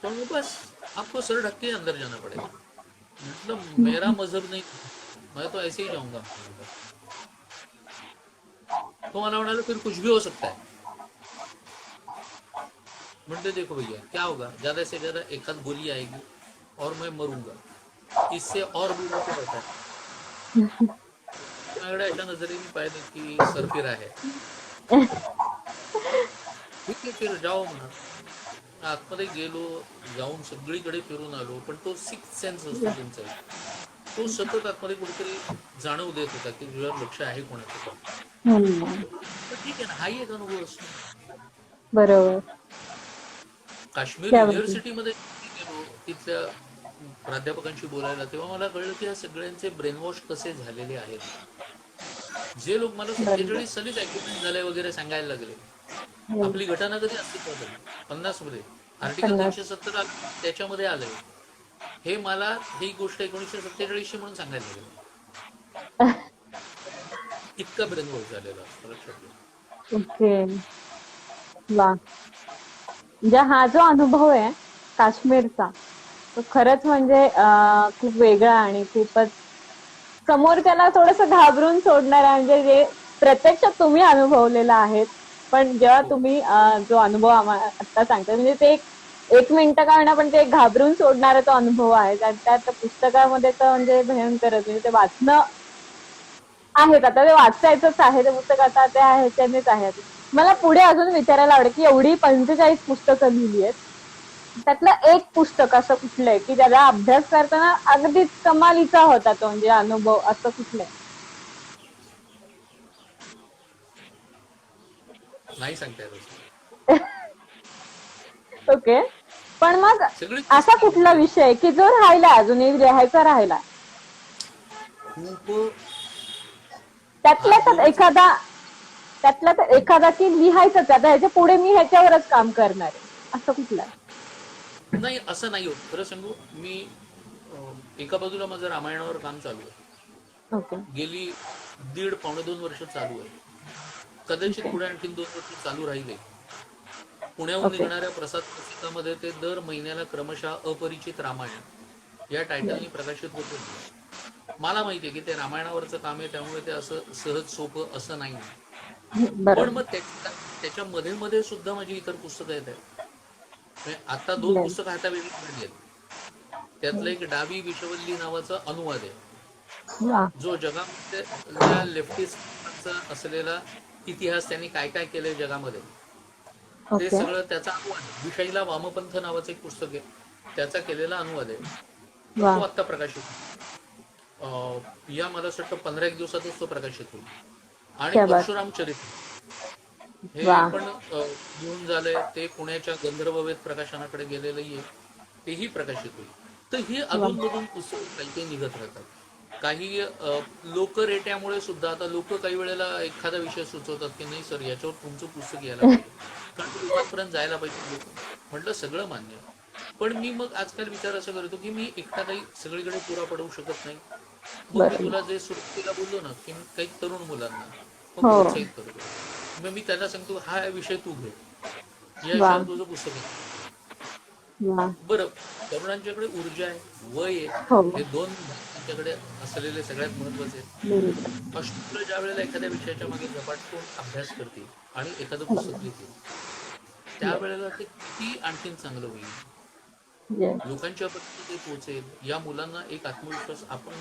तो बस आपको सर ढक के अंदर जाना पड़ेगा. मतलब मेरा मजहब नहीं, मैं तो ऐसे ही जाऊंगा. तो मला म्हणाला फिर कुछ भी हो सकता है. म्हणते देखो भैया क्या होगा, ज्यादा से ज्यादा एक आध गोली आएगी और मैं मरूंगा, इससे और बुरा क्या होता है. माझ्याकडे अशा नजरेने पाहिलं की सरफिरा आहे. ठीक आहे फिर जाओ म्हणा. आतमध्ये गेलो, जाऊन सगळीकडे फिरून आलो, पण तो सिक्स सेन्स असतो तुमचा, तो सतत आतमध्ये कुठेतरी जाणव देत होता की तुझ्यावर लक्ष आहे कोणाचं. तर ठीक आहे ना, हाही एक अनुभव असतो. बरोबर. काश्मीर त्यावरती. युनिव्हर्सिटीमध्ये गेलो, तिथल्या प्राध्यापकांशी बोलायला, तेव्हा मला कळलं की ह्या सगळ्यांचे ब्रेनवॉश कसे झालेले आहेत. जे लोक मला बरोबर. 47 सालीच ऍक्सिडेंट झाले वगैरे सांगायला लागले. हो. आपली घटना कधी अस्तित्वात आली 50 मध्ये, आर्टिकल 50. 370 आलं, त्याच्यामध्ये आलंय. हे मला ही गोष्ट 1947 म्हणून सांगायला लागेल. इतका ब्रेनवॉश झालेला लक्षात घ्या. ओके. वा. म्हणजे हा जो अनुभव आहे काश्मीरचा, तो खरंच म्हणजे खूप वेगळा आणि खूपच समोर त्याला थोडस घाबरून सोडणार आहे, म्हणजे जे प्रत्यक्षात तुम्ही अनुभवलेलं आहे. पण जेव्हा हो. तुम्ही जो अनुभव आम्हाला आता सांगताय म्हणजे ते एक मिनिटं का होईना पण ते घाबरून सोडणारा तो अनुभव आहे. त्यात पुस्तकामध्ये तर म्हणजे भयंकरच, म्हणजे ते वाचणं आहेत, आता ते वाचायचंच आहे ते पुस्तक, आता त्या ह्याच्यानेच आहे. मला पुढे अजून विचारायला आवडेल की एवढी 45 पुस्तकं लिहिली आहेत, त्यातलं एक पुस्तक असं कुठलंय की ज्याला अभ्यास करताना अगदीच कमालीचा होता तो म्हणजे अनुभव, असं कुठलंय? नाही सांगता येत असं. ओके. पण मग सगळीच असा पुस्तकं कुठला आवडली आहेत. विषय की जो राहिला अजूनही लिहायचा राहिला, खूप. त्यातल्या हात त्यात दोनच आहेत. एखादा, त्यातल्या त्यात एखादा की लिहायचंच आता ह्याच्या पुढे मी ह्याच्यावरच काम करणार आहे, असं कुठलं? नाही, असं नाही होत खरं सांगू. मी एका बाजूला माझं रामायणावर काम चालू आहे, ओके. गेली 1.5-2 वर्ष चालू आहे. कदाचित ओके. पुढे आणखी 2 वर्ष चालू राहिले. पुण्याहून ओके. निघणाऱ्या प्रसाद पुस्तकामध्ये ते दर महिन्याला क्रमशः अपरिचित रामायण या टायटलनी प्रकाशित होते. मला माहिती आहे की ते रामायणावरचं काम आहे, त्यामुळे ते असं सहज सोपं असं नाही. पण बरोबर. मग त्याच्या मध्ये मध्ये सुद्धा माझी इतर पुस्तकं येत आहेत. म्हणजे आता 2 बर. पुस्तकं हातावेळी काढली आहेत. त्यातलं एक डावी विषवल्ली नावाचा अनुवाद आहे, वा. जो जगामध्ये लेफ्टिस्टचा असलेला इतिहास, त्यांनी काय काय केलंय जगामध्ये ते ओके. सगळं त्याचा अनुवाद आहे. विषयीला वामपंथ नावाचं एक पुस्तक आहे, त्याचा केलेला अनुवाद आहे. तर वा. तो आत्ता प्रकाशित या मला असं वाटतं 15 एक दिवसातच तो प्रकाशित होईल. आणि क्या बात. परशुराम चरित्र हे वा. पण घेऊन झालंय, ते पुण्याच्या गंधर्ववेद प्रकाशनाकडे गेलेलं आहे, तेही प्रकाशित होईल. तर ही वा. अधूनमधून पुस्तकं काही काही निघत राहतात. काही लोकरेट्यामुळे सुद्धा, आता लोक काही वेळेला एखादा विषय सुचवतात की नाही सर याच्यावर तुमचं पुस्तक यायला पाहिजे, कारण ते लोकांपर्यंत जायला पाहिजे. म्हटलं सगळं मान्य, पण मी मग आजकाल विचार असा करतो की मी एकटा काही सगळीकडे पुरा पडवू शकत नाही. मग मी बरोबर. तुला जे सुरुवातीला बोललो ना की मी काही तरुण मुलांना मग हो. प्रोत्साहित करतो. मग मी त्यांना सांगतो हा विषय तू घे, या वा. विषयावर तुझं पुस्तक आहे. वा. बरं, तरुणांच्याकडे ऊर्जा आहे, वय आहे, हो. हे 2 त्यांच्याकडे असलेले सगळ्यात महत्वाचे आहेत. बरोबर. मुलं ज्या वेळेला एखाद्या विषयाच्या मागे झपाटून अभ्यास करतील आणि एखादं पुस्तक लिहितील, त्यावेळेला ते किती आणखीन चांगलं होईल, येस. लोकांच्या पर्यंत ते पोहोचेल. या मुलांना एक आत्मविश्वास, आपण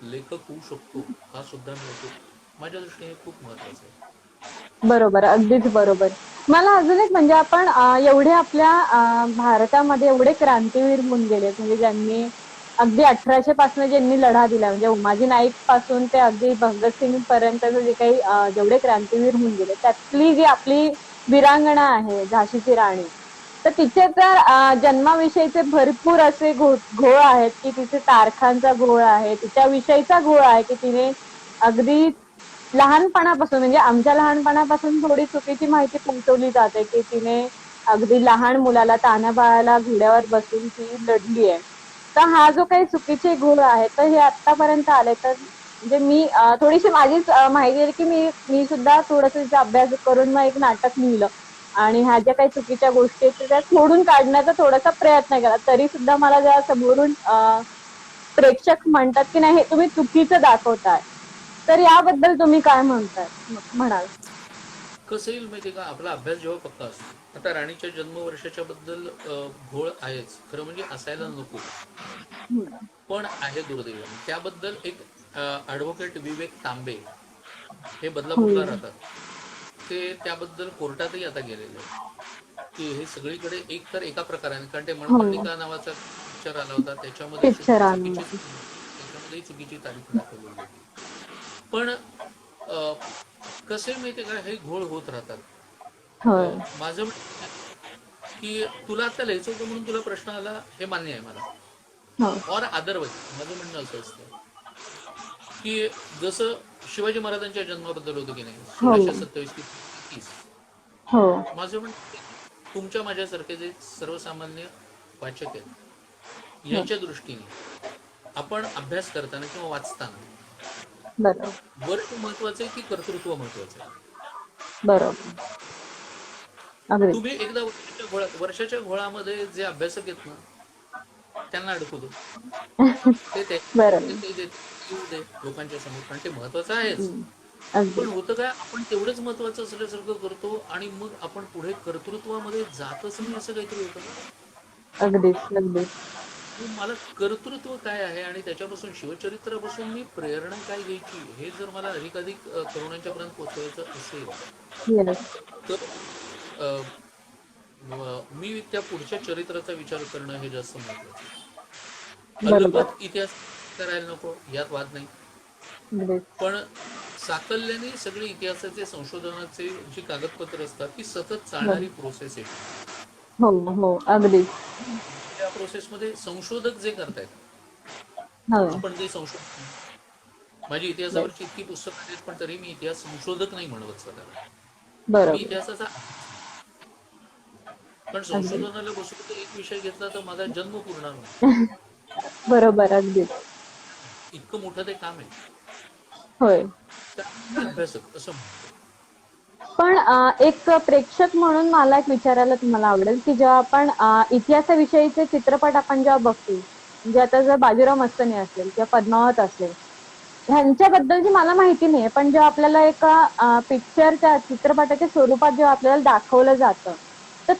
लेखक होऊ शकतो हा सुद्धा मिळतो. माझ्या दृष्टीने खूप महत्वाचं आहे. बरोबर, अगदीच बरोबर. मला अजून एक म्हणजे आपण एवढे आपल्या भारतामध्ये एवढे क्रांतीवीर होऊन गेले, म्हणजे ज्यांनी अगदी 1800 पासून ज्यांनी लढा दिला, म्हणजे उमाजी नाईक पासून ते अगदी भगतसिंग पर्यंतचे जे काही जेवढे क्रांतीवीर होऊन गेले, त्यातली जी आपली वीरांगना आहे झाशीची राणी, तर तिचे तर जन्माविषयीचे भरपूर असे घोळ आहेत की तिचे तारखांचा घोळ आहे, तिच्याविषयीचा घोळ आहे की तिने अगदी लहानपणापासून, म्हणजे आमच्या लहानपणापासून थोडी चुकीची माहिती पोहोचवली जाते की तिने अगदी लहान मुलाला, तान्ह्या बाळाला घोड्यावर बसून ती लढली आहे. तर हा जो काही चुकीचे गुण आहे तर हे आतापर्यंत आले. तर म्हणजे मी थोडीशी माझीच माहिती आहे की मी सुद्धा थोडंसं तिचा अभ्यास करून मग एक नाटक लिहिलं आणि ह्या ज्या काही चुकीच्या गोष्टी आहेत त्या खोडून काढण्याचा थोडासा प्रयत्न केला. तरी सुद्धा मला ज्या समोरून प्रेक्षक म्हणतात की नाही हे तुम्ही चुकीचं दाखवताय, तर याबद्दल तुम्ही काय म्हणाल? कसं येईल माहिती का, आपला अभ्यास जेव्हा पक्का असतो. आता राणीच्या जन्मवर्षाच्या बद्दल घोळ आहेच, खरं म्हणजे असायला नको, पण आहे दुर्दैवाने. त्याबद्दल एक ॲडव्होकेट विवेक तांबे हे बदलापूरला राहतात, ते त्याबद्दल कोर्टातही आता गेलेले की हे सगळीकडे एक तर एका प्रकाराने, कारण ते मनमालिका नावाचा पिक्चर आला होता, त्याच्यामध्ये चुकीची तारीख दाखवली होती. पण कसे माहिती का, हे घोळ होत राहतात. माझं की तुला आता लिहायचं होतं म्हणून तुला प्रश्न आला, हे मान्य आहे मला. और अदरवाईज माझं म्हणणं असं असतं की जसं शिवाजी महाराजांच्या जन्माबद्दल होतं की नाही, 1627 ते 30, माझं म्हणणं तुमच्या माझ्यासारखे जे सर्वसामान्य वाचक आहेत यांच्या दृष्टीने आपण अभ्यास करताना किंवा वाचताना वर्ष महत्वाचं आहे की कर्तृत्व महत्वाचं आहे? बरोबर. तुम्ही एकदा वर्षाच्या घोळामध्ये जे अभ्यासक आहेत ना त्यांना अडकवतो ते लोकांच्या समोर, कारण ते महत्वाचं आहेच. पण होतं काय, आपण तेवढंच महत्वाचं असल्यासारखं करतो आणि मग आपण पुढे कर्तृत्वामध्ये जातच नाही, असं काहीतरी होतं. अगदीच. मला कर्तृत्व काय आहे आणि त्याच्यापासून शिवचरित्रापासून मी प्रेरणा काय घ्यायची, हे जर मला अधिकाधिक तरुणांच्या पर्यंत पोहोचवायचं असेल तर मी त्या पुढच्या चरित्राचा विचार करणं हे जास्त महत्वाचं. अलगद इतिहास करायला नको, यात वाद नाही, पण साकल्याने सगळे इतिहासाचे संशोधनाचे जी कागदपत्र असतात ती सतत चालणारी प्रोसेस आहे. अगदी या प्रोसेसमध्ये संशोधक जे करतायत, आपण जे संशोधक, माझी इतिहासावरची इतकी पुस्तकं आहेत पण तरी मी इतिहास संशोधक नाही म्हणत स्वतःला, मी इतिहासाचा, पण संशोधनाला बसून एक विषय घेतला तर माझा जन्म पूर्ण होईल. बरोबर. अगदी इतकं मोठं ते काम आहे. होय. त्यामुळे मी अभ्यासक असं म्हणतो. पण एक प्रेक्षक म्हणून मला एक विचारायला तुम्हाला आवडेल, की जेव्हा आपण इतिहासाविषयीचे चित्रपट आपण जेव्हा बघतो, म्हणजे आता जर बाजीराव मस्तानी असेल किंवा पद्मावत असेल, ह्यांच्याबद्दलची मला माहिती नाहीये, पण जेव्हा आपल्याला एका पिक्चरच्या चित्रपटाच्या स्वरूपात जेव्हा आपल्याला दाखवलं जातं, तर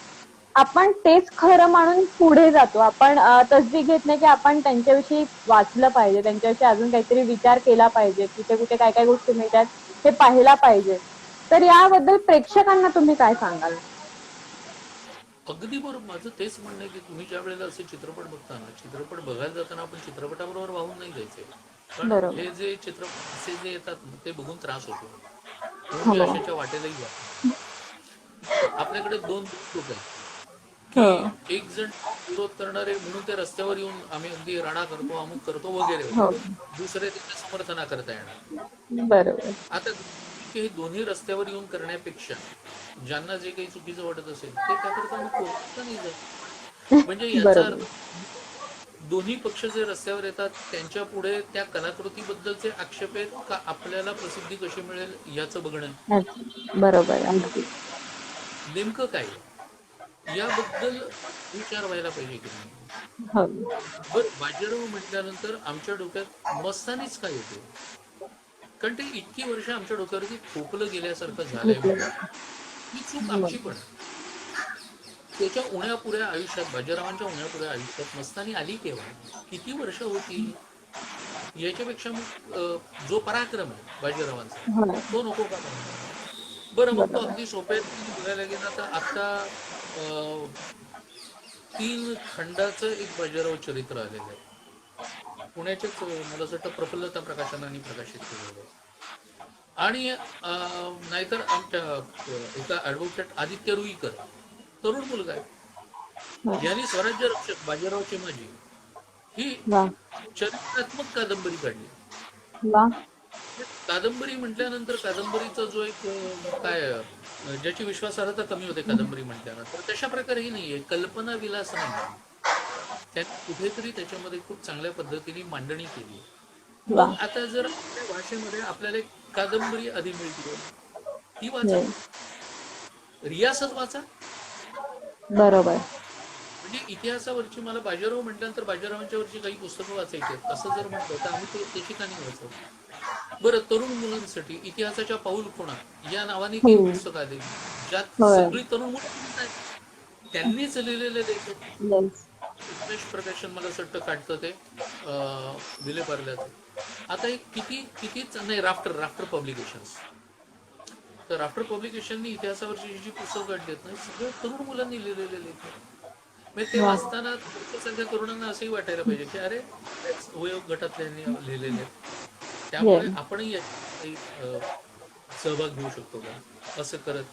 आपण तेच खरं मानून पुढे जातो. आपण तसदी घेत नाही की आपण त्यांच्याविषयी वाचलं पाहिजे, त्यांच्याविषयी अजून काहीतरी विचार केला पाहिजे, कुठे कुठे काय काय गोष्टी मिळतात हे पाहायला पाहिजे. तर याबद्दल प्रेक्षकांना तुम्ही काय सांगाल? अगदी बरोबर. माझं तेच म्हणणं आहे की तुम्ही ज्या वेळेला असे चित्रपट बघता ना, चित्रपट बघायला जाताना आपण चित्रपटाबरोबर वाहून नाही जायचे. कारण बरोबर. हे जे चित्रपट असे जे येतात ना, ते बघून त्रास होतो. म्हणून मी हो. अशाच्या वाटेलाही जातो. आपल्याकडे दोन लोक आहेत हो. की एक जण विरोध करणारे म्हणून ते रस्त्यावर येऊन आम्ही अगदी राडा करतो, अमुक करतो वगैरे हो. वगैरे. दुसरे त्यांच्या समर्थना करता येणार. बरोबर. आता हे दोन्ही रस्त्यावर येऊन करण्यापेक्षा ज्यांना जे काही चुकीचं वाटत असेल ते त्याकरता नको का नाही जात. म्हणजे याचा बरोबर. अर्थ दोन्ही पक्ष जे रस्त्यावर येतात त्यांच्या पुढे त्या कलाकृतीबद्दलचे आक्षेप आहेत का आपल्याला प्रसिद्धी कशी मिळेल याचं बघणं आहे? अच्छा. बरोबर. अगदी. नेमकं काय याबद्दल विचार व्हायला पाहिजे की नाही. हो. बरं, बाजीराव म्हटल्यानंतर आमच्या डोक्यात मस्तानीच काय येते, कारण ते इतकी वर्ष आमच्या डोक्यावरती खोकलं गेल्यासारखं झालंय म्हणून. ही चूक आमची पण आहे. त्याच्या उण्यापुऱ्या आयुष्यात, बाजीरावांच्या उण्यापुऱ्या आयुष्यात मस्तानी आली केव्हा, किती वर्ष होती, याच्यापेक्षा मग जो पराक्रम आहे बाजीरावांचा हो. तो नको का पाहिजे? बरं, मग तो बरोबर. अगदी सोप्या बघायला गेला तर आता 3 खंडाचं एक बाजीराव चरित्र आलेलं आहे. पुण्याचेच मला असं वाटतं प्रफुल्लता प्रकाशनाने प्रकाशित केलेलं आहे. आणि नाहीतर आमच्या एका ॲडव्होकेट आदित्य रुईकर, तरुण मुलगा हो. आहे, यांनी स्वराज्य रक्षक बाजीराव चिमाजी ही वा. चरित्रात्मक कादंबरी काढली. वा. कादंबरी म्हटल्यानंतर कादंबरीचा जो एक काय ज्याची विश्वासार्हता कमी होते कादंबरी म्हटल्यानंतर, तशा प्रकारे ही नाहीये, कल्पना विलास नाही. त्यात कुठेतरी त्याच्यामध्ये खूप चांगल्या पद्धतीने मांडणी केली. वा. मग आता जर आपल्या भाषेमध्ये आपल्याला एक कादंबरी आधी मिळते ती वाचा, हो. रियासत वाचा. बरोबर. म्हणजे इतिहासावरची, मला बाजीराव म्हटल्यानंतर बाजीरावांच्या वरची काही पुस्तकं वाचायची आहेत असं जर म्हटलं तर आम्ही ते त्याची का नाही वाचत. बरं, तरुण मुलांसाठी इतिहासाच्या पाऊलखुणा या नावाने 3 हम्म. पुस्तकं आली, ज्यात होय. सगळी तरुण मुलं आहेत. त्यांनीच लिहिलेले लेखक येस. उपदेश प्रकाशन मला असं वाटतं काढतं ते विले पार्ल्याचं. आता एक किती कितीच नाही, राफ्टर पब्लिकेशन्स. तर राफ्टर पब्लिकेशननी इतिहासावरची जी पुस्तकं काढली आहेत ना, सगळ्या तरुण मुलांनी लिहिलेले लेखक. म्हणजे ते वा. वाचताना सगळ्या तरुणांना असंही वाटायला पाहिजे की अरे वयोग गटातल्यांनी लिहिलेले आहेत, त्यामुळे येस. आपणही यात काही सहभाग घेऊ शकतो का असं करत.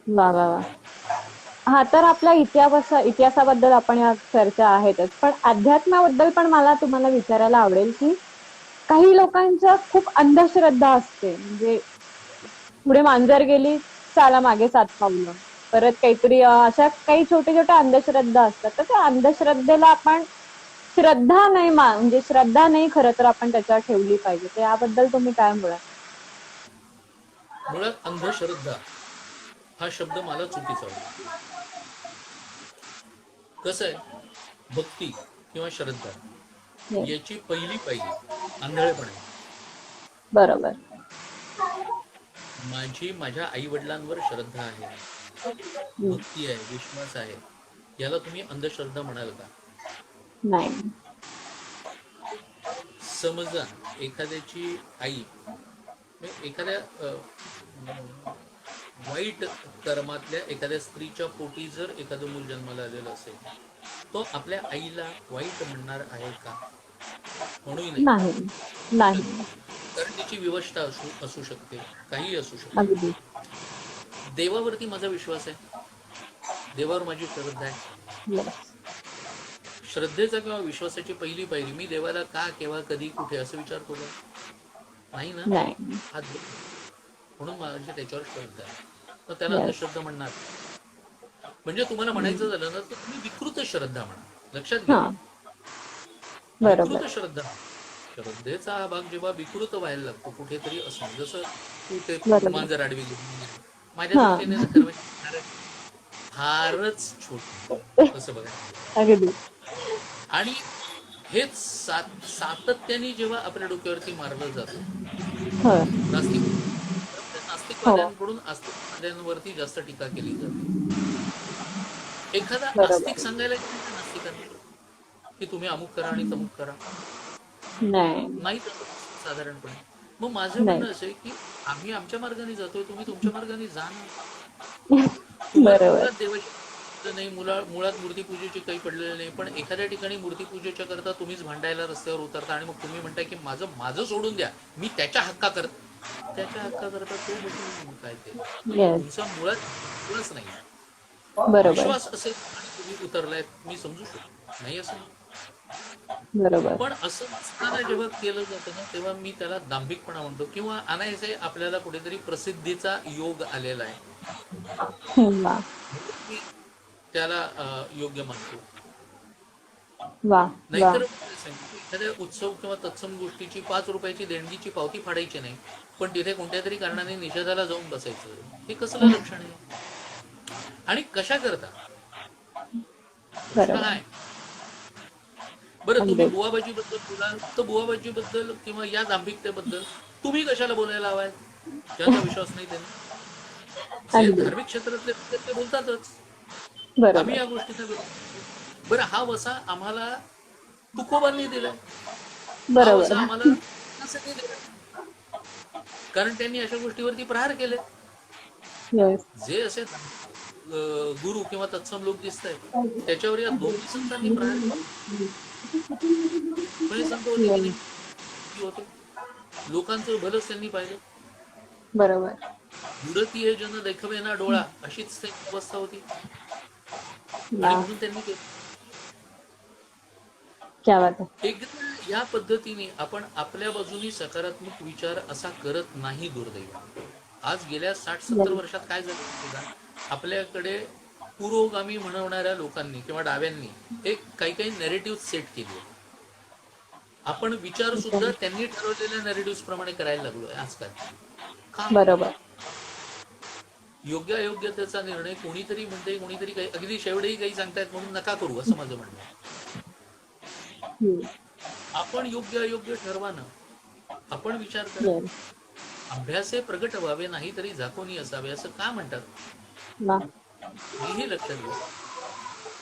वा वा वा. हा, तर आपल्या इतिहासाबद्दल आपण या चर्चा आहेतच, पण अध्यात्माबद्दल पण मला तुम्हाला विचारायला आवडेल, की काही लोकांचं खूप अंधश्रद्धा असते. म्हणजे पुढे मांजर गेली, चाला मागे 7 पावलं. परत काहीतरी अशा काही छोट्या छोट्या अंधश्रद्धा असतात. तर त्या अंधश्रद्धेला आपण श्रद्धा नाही म्हणजे श्रद्धा नाही खरं तर आपण त्याच्यावर ठेवली पाहिजे. तर याबद्दल तुम्ही काय बोलाल? मुळात अंधश्रद्धा हा शब्द मला चुकीचा वाटतो. कसं आहे, भक्ती किंवा श्रद्धा Yes. याची पहिली पायरी आंधळेपण आहे. बरोबर. माझी माझ्या आई वडिलांवर श्रद्धा आहे, हम्म. भक्ती आहे, विश्वास आहे, याला तुम्ही अंधश्रद्धा म्हणाल का? नाही. समजा एखाद्याची आई म्हणजे एखाद्या वाईट कर्मातल्या एखाद्या स्त्रीच्या पोटी जर एखादं मूल जन्माला आलेलं असेल, तो आपल्या आईला वाईट म्हणणार आहे का? म्हणूही नाही. नाही. नाही. कारण तिची विवशता असू शकते, काही असू शकते. अगदी. देवावरती माझा विश्वास आहे, देवावर माझी श्रद्धा आहे. Yes. श्रद्धेचा किंवा विश्वासाची पहिली पायरी, मी देवाला का, केव्हा, कधी, कुठे असं विचारतो का? नाही ना. नाही. हा देव, म्हणून माझी त्याच्यावर श्रद्धा आहे. तर त्याला Yes. अंधश्रद्धा म्हणणार. म्हणजे तुम्हाला म्हणायचं झालं ना तर तुम्ही विकृत श्रद्धा म्हणा. लक्षात हा. घ्या, बरोबर. विकृत श्रद्धा. श्रद्धेचा हा भाग जेव्हा विकृत व्हायला लागतो कुठेतरी असं, जसं तू ते बरोबर. मांजर आडवी गेली, माझ्या हा. दृष्टीने तर खरं म्हणजे फारच छोट असं बघायला. अगदी. आणि हेच सातत्याने जेव्हा आपल्या डोक्यावरती मारलं जातं, हो. नास्तिक हो. नास्तिकवाद्यांकडून आस्तिकवाद्यांवरती जास्त टीका केली जाते. एखादा आस्तिक बरोबर. सांगायला गेला ना नास्तिकांना की तुम्ही अमुक करा आणि तमुक करा, नाही. नाही तसं साधारणपणे. मग माझं नाही. म्हणणं असं आहे की आम्ही आमच्या मार्गाने जातोय, तुम्ही तुमच्या मार्गाने जा ना. तुम्हाला बरोबर. मुळात देवाची नाही, मुळात मूर्तीपूजेची काही पडलेलं नाही, पण एखाद्या ठिकाणी मूर्तीपूजेच्या करता तुम्हीच भांडायला रस्त्यावर उतरता आणि मग तुम्ही म्हणताय की माझं माझं सोडून द्या, मी त्याच्या हक्का करता तो बघून काय ते येस. तुमचा मुळात विश्वास नाही. बरोबर. विश्वास असेल आणि तुम्ही उतरलाय, मी समजू शकतो, नाही असं नाही. बरोबर. पण असं नसताना जेव्हा केलं जातं ना, तेव्हा मी त्याला दांभिकपणा म्हणतो, किंवा अनायसे आपल्याला कुठेतरी प्रसिद्धीचा योग आलेला आहे, वा. मी त्याला योग्य मानतो. वा. वा. नाहीतर एखाद्या उत्सव किंवा तत्सम गोष्टीची 5 रुपयाची देणगीची पावती फाडायची नाही, पण तिथे कोणत्या तरी कारणाने निषेधाला जाऊन बसायचं, हे कसलं लक्षण आहे? आणि कशा करता प्रश्न बरोबर. आहे. बरं, तुम्ही अगदी. बुवाबाजीबद्दल बोलाल तर बुवाबाजीबद्दल किंवा या दांभिकतेबद्दल तुम्ही कशाला बोलायला हवाय? ज्यांचा विश्वास नाही त्यांनी, जे अगदी. धार्मिक क्षेत्रातले ते बोलतातच. आम्ही बरोबर. या गोष्टीचा बरं, हा वसा आम्हाला तुकोबांनी दिलाय, हा वसा बरोबर. आम्हाला सगळी दिलाय, कारण त्यांनी अशा गोष्टीवरती प्रहार केले. येस. जे असे गुरु किंवा तत्सम लोक दिसत आहेत त्याच्यावर या दोन्ही संतांनी प्रहार केले. पण हे संत होते की येस. नाही होते, लोकांचं भलंच त्यांनी पाहिलं. बरोबर. बुडती हे जन देखवे ना डोळा, अशीच त्यांची अवस्था होती, आणि वा. म्हणून त्यांनी केलं. क्या बात आहे. एकदा या पद्धतीने आपण आपल्या बाजूनी सकारात्मक विचार असा करत नाही दुर्दैव. आज गेल्या 60-70 येस. वर्षात काय झालं, आपल्याकडे पुरोगामी म्हणवणाऱ्या लोकांनी किंवा डाव्यांनी एक काही नॅरेटिव्ह सेट केली. आपण विचार सुद्धा त्यांनी ठरवलेल्या नॅरेटिव्ह प्रमाणे करायला लागलोय आजकाल. का? बरोबर. योग्य अयोग्यतेचा निर्णय कोणीतरी म्हणते, कोणीतरी काही अगदी शेवटेही काही सांगतायत म्हणून नका करू, असं माझं म्हणणं आहे. आपण योग्य अयोग्य ठरवा ना, आपण विचार करा. येस. अभ्यासे प्रगट व्हावे नाही तरी झाकोनी असावे, असं का म्हणतात? वा. मीही लक्षात घेऊ,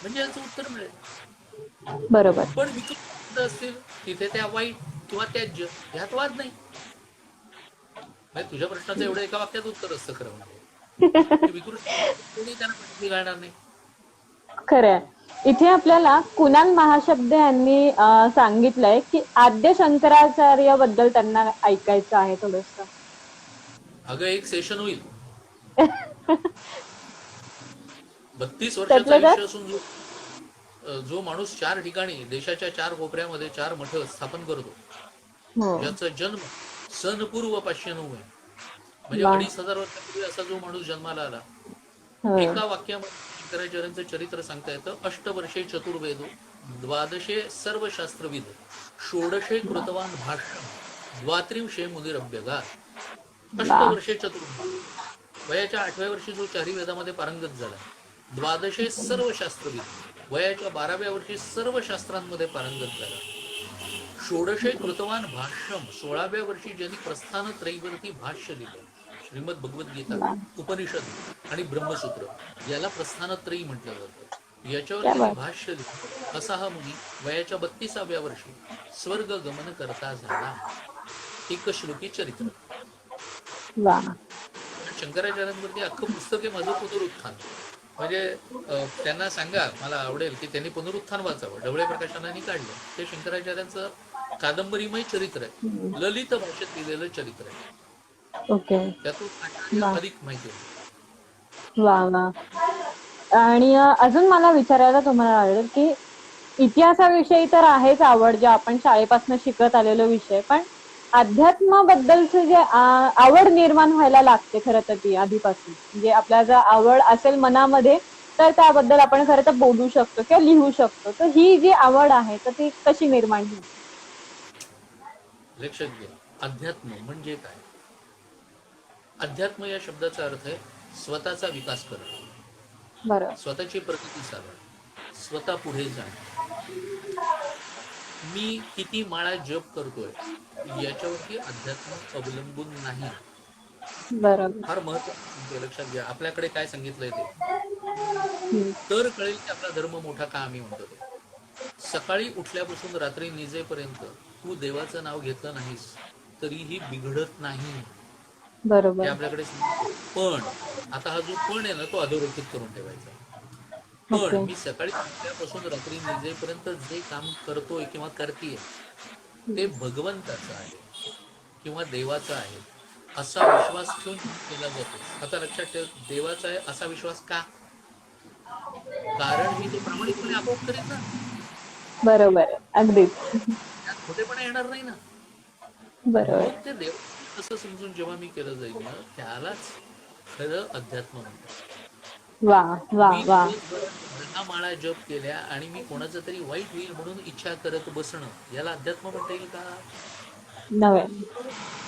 म्हणजे याचं उत्तर मिळेल. बरोबर. पण विकृत असतील तिथे त्या वाईट किंवा त्याज्य ह्यात वाद नाही. म्हणजे तुझ्या प्रश्नाचं एवढं एका वाक्यात उत्तर असतं खरं म्हणजे, विकृत कोणी त्यांना प्रश्न घालणार नाही. खरंय. इथे आपल्याला कुणाल महाशब्द यांनी सांगितलंय की आद्य शंकराचार्य बद्दल त्यांना ऐकायचं आहे थोडस. अगं, एक सेशन होईल. 32 वर्षाचं त्यातलं तर आयुष्य असून जो माणूस 4 ठिकाणी देशाच्या 4 कोपऱ्यामध्ये 4 मठ स्थापन करतो, हो. ज्याचा जन्म सनपूर्व 509 आहे, म्हणजे वा. 2500 वर्षापूर्वी असा जो माणूस जन्माला आला, हो. एका वाक्यामध्ये शंकराचार्यांचं चरित्र सांगता येतं. 8 वर्षे चतुर्वेदो, 12 सर्व शास्त्रविद, 16 कृतवान भाष्यम, 12 मुनिरभ्यगार. 8 वर्षे चतुर्वेद, वयाच्या 8व्या वर्षी जो 4 वेदामध्ये पारंगत झाला. 12 सर्व शास्त्रविद, वयाच्या 12व्या वर्षी सर्व शास्त्रांमध्ये पारंगत झाला. 16 कृतवान भाष्यम, 16व्या वर्षी ज्यांनी प्रस्थान त्रयीवरती भाष्य दिलं. श्रीमद भगवद्गीता, उपनिषद आणि ब्रह्मसूत्र याला प्रस्थानत्रयी म्हटलं जातं. याच्यावर क्या त्यांनी बात. भाष्य लिहिलं. असा हा मुनी वयाच्या 32व्या वर्षी स्वर्ग गमन करता झाला. एक श्लोकी चरित्र. वा. शंकराचार्यांवरती अख्खं पुस्तक आहे माझं पुनरुत्थान. म्हणजे त्यांना सांगा, मला आवडेल की त्यांनी पुनरुत्थान वाचावं. ढवळे प्रकाशनाने काढलं. ते शंकराचार्यांचं कादंबरीमय चरित्र आहे, ललित भाषेत लिहिलेलं चरित्र आहे. ओके. त्यातून अधिक माहिती आहे. वा वा. आणि अजून मला विचारायला तुम्हाला आवडेल की इतिहासाविषयी तर आहेच आवड, जे आपण शाळेपासून शिकत आलेलो विषय, पण अध्यात्माबद्दलचे जे आवड निर्माण व्हायला लागते खरं तर ती आधीपासून, म्हणजे आपल्याला जर आवड असेल मनामध्ये तर त्याबद्दल आपण खरं तर बोलू शकतो किंवा लिहू शकतो. तर ही जी आवड आहे तर ती कशी निर्माण होईल? लक्षात घ्या, अध्यात्म म्हणजे काय? अध्यात्म या शब्दाचा अर्थ आहे स्वतःचा विकास करणं, बरोबर. स्वतःची प्रगती साधणं, स्वतः पुढे जाणं. मी किती माळा जप करतोय याच्यावरती अध्यात्म अवलंबून नाही. बरोबर. फार महत्वाचं लक्षात घ्या. आपल्याकडे काय सांगितलंय ते हम्म. तर कळेल की आपला धर्म मोठा का आम्ही म्हणतो ते. सकाळी उठल्यापासून रात्री निजेपर्यंत तू देवाचं नाव घेतलं नाहीस तरीही बिघडत नाही, हे बरोबर. आपल्याकडे सांगितलं. पण आता हा जो पण आहे ना तो अधोरेखित करून ठेवायचा. पण ओके. मी सकाळी उठल्यापासून रात्री निजेपर्यंत जे काम करतोय किंवा करतीये ते भगवंताचं आहे किंवा देवाचं आहे असा विश्वास ठेवून केला जातो. आता लक्षात ठेव, देवाचा आहे असा विश्वास का? कारण मी ते प्रामाणिकपणे आपोआप करीन ना, बरोबर आहे. अगदीच. त्यात खोटेपणा येणार नाही ना. बरोबर. मग ते देव असं समजून जेव्हा मी केलं जाईल ना त्यालाच खरं अध्यात्म म्हणतात. वा वा मी वा. दिवसभर 10 माळा जप केल्या आणि मी कोणाचं तरी वाईट होईल म्हणून इच्छा करत बसणं याला अध्यात्म म्हणता येईल का? नव्हे.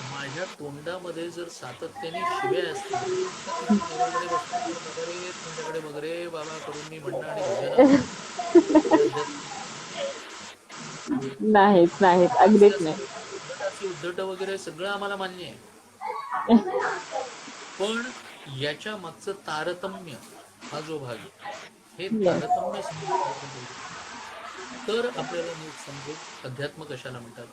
माझ्या तोंडामध्ये जर सातत्याने शिव्या असतील तर तिथे देवाकडे बसतो वगैरे तुमच्याकडे वगैरे बाबा करून मी म्हणणं आणि भजन हे अध्यात्म. नाहीच नाहीच, हास्य अगदीच नाही. असतील अशी उद्धट वगैरे सगळं आम्हाला मान्य आहे, पण याच्या मागचं तारतम्य हा जो भाग आहे हे येस. तारतम्य समजून घेतलं पाहिजे. तर आपल्याला नीट समजेल अध्यात्म कशाला म्हणतात.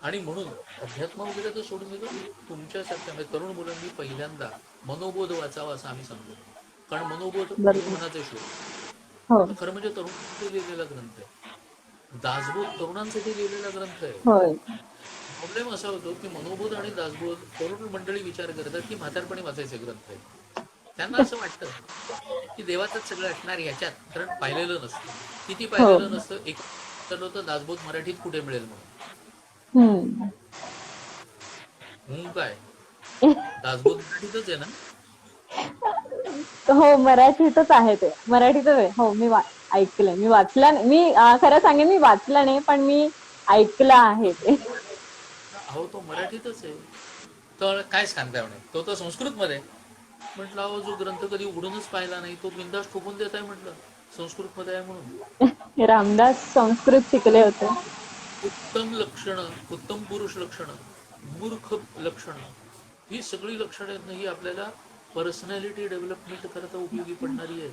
आणि म्हणून अध्यात्म वगैरे तर सोडून दिलं, तुमच्यासारख्या म्हणजे तरुण मुलांनी पहिल्यांदा मनोबोध वाचावा असं आम्ही सांगतो. कारण मनोबोध म्हणजे बरोबर. मनाचे शोध हो. हा खरं म्हणजे तरुणांसाठी लिहिलेला ग्रंथ आहे. दासबोध तरुणांसाठी लिहिलेला ग्रंथ आहे. होय. प्रॉब्लेम असा होतो की मनोबोध आणि दासबोध तरुण मंडळी विचार करतात की म्हातारपणी वाचायचे ग्रंथ आहे. त्यांना असं वाटतं की देवातच सगळं असणार ह्याच्यात, कारण पाहिलेलं नसतं. किती हो. पाहिलेलं नसतं. एक तर होतं दासबोध मराठीत कुठे मिळेल म्हणून. हम्म. काय दासबोध मराठीतच आहे ना? हो, मराठीतच आहे ते. मराठीतच आहे. हो, ऐकलंय. मी वाचलं नाही. खरं सांगेन, मी वाचलं नाही, पण मी ऐकलं आहे ते. अहो तो मराठीतच आहे. तर काय सांगताय म्हणे तो तर संस्कृत मध्ये. म्हटलं अहो जो ग्रंथ कधी उघडूनच पाहिला नाही तो बिंदास ठोकून देत आहे म्हटलं संस्कृत मध्ये आहे म्हणून. रामदास संस्कृत शिकले होते. उत्तम लक्षणं, उत्तम पुरुष लक्षणं, मूर्ख लक्षणं, ही सगळी लक्षणं आहेत ना ही आपल्याला पर्सनॅलिटी डेव्हलपमेंट करता उपयोगी पडणारी आहे.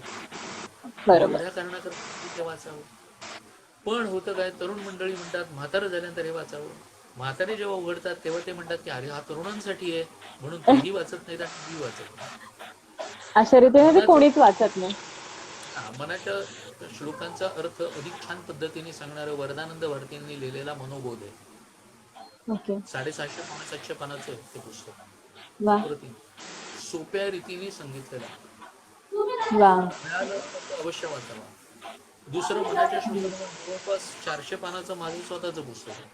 बरोबर. एवढ्या कारणाकरता ते वाचावं. पण होतं काय, तरुण मंडळी म्हणतात म्हातारं झाल्यानंतर हे वाचावं. म्हातारे जेव्हा उघडतात तेव्हा ते म्हणतात की अरे हा तरुणांसाठी आहे म्हणून तेही वाचत नाहीत आणि मी वाचत नाही. अशा रीतीने ते मनाचं कोणीच वाचत नाही. मनाच्या श्लोकांचा अर्थ अधिक छान पद्धतीने सांगणारं वरदानंद भारतींनी लिहिलेला मनोबोध आहे. ओके. 750-700 पानाचं आहे ते पुस्तक. वा अप्रतिम सोप्या रीतीने सांगितलेलं आहे. वा. मिळालं तर तो अवश्य वाचावा. दुसरं मनाच्या श्लोकांवर जवळपास 400 पानाचं माझं स्वतःचं पुस्तक आहे,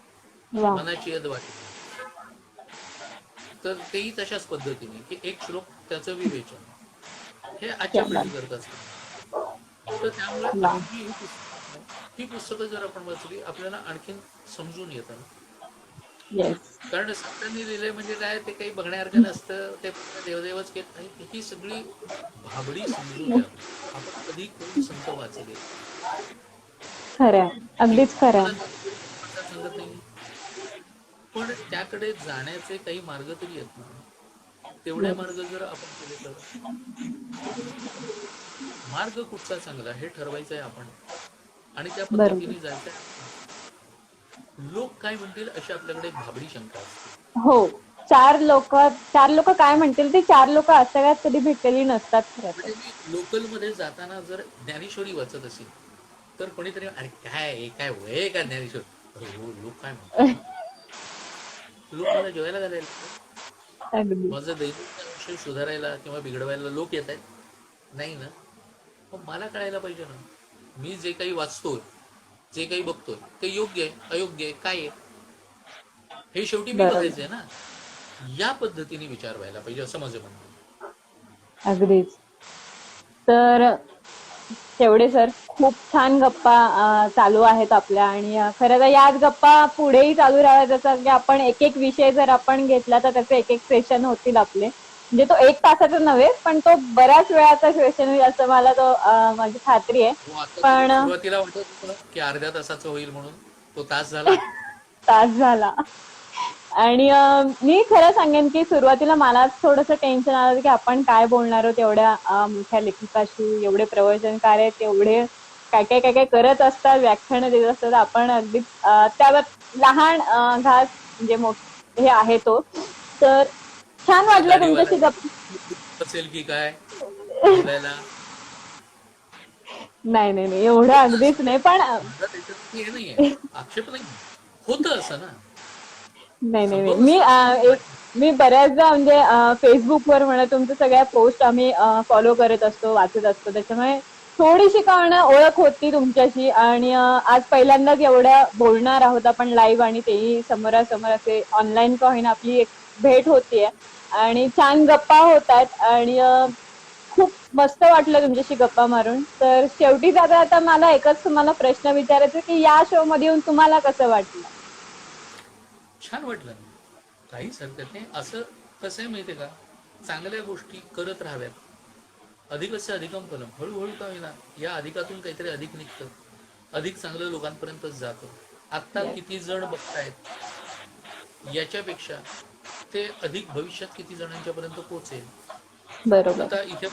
वा. मनाची यदवाक्य. तर तेही तशाच पद्धतीने की एक श्लोक त्याचं विवेचन हे आजच्या क्या बात. पिढी करतात. तर त्यामुळे वा. ही पुस्तकं जर आपण वाचली आपल्याला आणखीन समजून येतं. येस. कारण संतांनी लिहिले म्हणजे काय ते काही बघण्यासारखं नसतं, ते फक्त देवदेवच घेत नाही. ही सगळी भाबडी समजू द्या. आपण कधी कोण संत वाचले खरंय. मी अगदीच खरंय. मला सांगत नाही, पण त्याकडे जाण्याचे काही मार्ग तरी आहेत ना. तेवढे मार्ग जर आपण केले तर मार्ग कुठचा चांगला हे ठरवायचं आहे आपण आणि त्या बरोबर. पद्धतीने जायचं आहे. लोक काय म्हणतील अशी आपल्याकडे एक भाबडी शंका असते. हो. चार लोक काय म्हणतील, ते चार लोक सगळ्यात कधी भेटलेली नसतात खरं तर. म्हणजे मी लोकल मध्ये जाताना जर ज्ञानेश्वरी वाचत असेल तर कोणीतरी अरे काय हे काय वय का ज्ञानेश्वर, अरे हो लोक काय म्हणतात. लोक मला जेवायला घालायला येतात. अगदी. माझं दैनंदिन आयुष्य सुधारायला किंवा बिघडवायला लोक येत आहेत नाही ना. मग मला कळायला पाहिजे ना मी जे काही वाचतोय जे काही बघतोय ते योग्य आहे अयोग्य आहे काय आहे हे शेवटी मी बरोबर. बघायचंय ना. या पद्धतीने विचार व्हायला पाहिजे असं माझं म्हणणं. अगदीच. तर तेवढे सर खूप छान गप्पा चालू आहेत आपल्या, आणि खरं तर याच गप्पा पुढेही चालू राहाव्या. जसं की आपण एक एक विषय जर आपण घेतला तर त्याचे एक एक सेशन होतील आपले. म्हणजे तो 1 तासाचा नव्हे, पण तो बऱ्याच वेळाचा सेशन होईल असं मला तो माझी खात्री आहे. हो, आता पण सुरुवातीला वाटत होतं की अर्ध्या तासाचं होईल म्हणून, तो तास झाला. तास झाला. आणि मी खरं सांगेन की सुरुवातीला मला थोडंसं टेन्शन आलं की आपण काय बोलणार आहोत एवढ्या मोठ्या लेखिकाशी, एवढे प्रवचनकार आहेत, एवढे काय काय काय काय करत असतात, व्याख्यानं देत असतात. आपण अगदीच त्यावर लहान घास म्हणजे हे आहे तो. तर छान त्या वाटलं तुमच्याशी गाडीवाल्याला असेल की काय बोलायला. नाही नाही नाही, एवढं होतं अगदीच असं, नाही, पण माझा त्याच्यावरती हे नाहीये, आक्षेप नाही, होतं असं ना, नाही नाही नाही, संभव असतं. मी बऱ्याचदा म्हणजे फेसबुकवर म्हणा तुमच्या सगळ्या पोस्ट आम्ही फॉलो करत असतो, वाचत असतो. त्याच्यामुळे थोडीशी का होईना ओळख होती तुमच्याशी. आणि आज पहिल्यांदाच एवढ्या बोलणार आहोत आपण लाईव्ह, आणि तेही समोरासमोर असे ऑनलाईन का होईना आपली एक भेट होतीये. आणि छान गप्पा होतात, आणि खूप मस्त वाटलं तुमच्याशी गप्पा मारून. तर शेवटी जाता आता मला एकच तुम्हाला प्रश्न विचारायचा की या शो मध्ये येऊन तुम्हाला कसं वाटलं? छान वाटलं, काहीच हरकत नाही. असं कसं आहे माहितीये का, चांगल्या गोष्टी करत राहाव्यात. अधिकस्य अधिकम फलम, हळूहळू का होईना या अधिकातून काहीतरी अधिक निघतं, अधिक चांगलं लोकांपर्यंतच जातं. आत्ता Yes. किती जण बघतायत याच्यापेक्षा ते अधिक भविष्यात किती जणांच्या पर्यंत पोहोचेल. बरोबर. आता इथे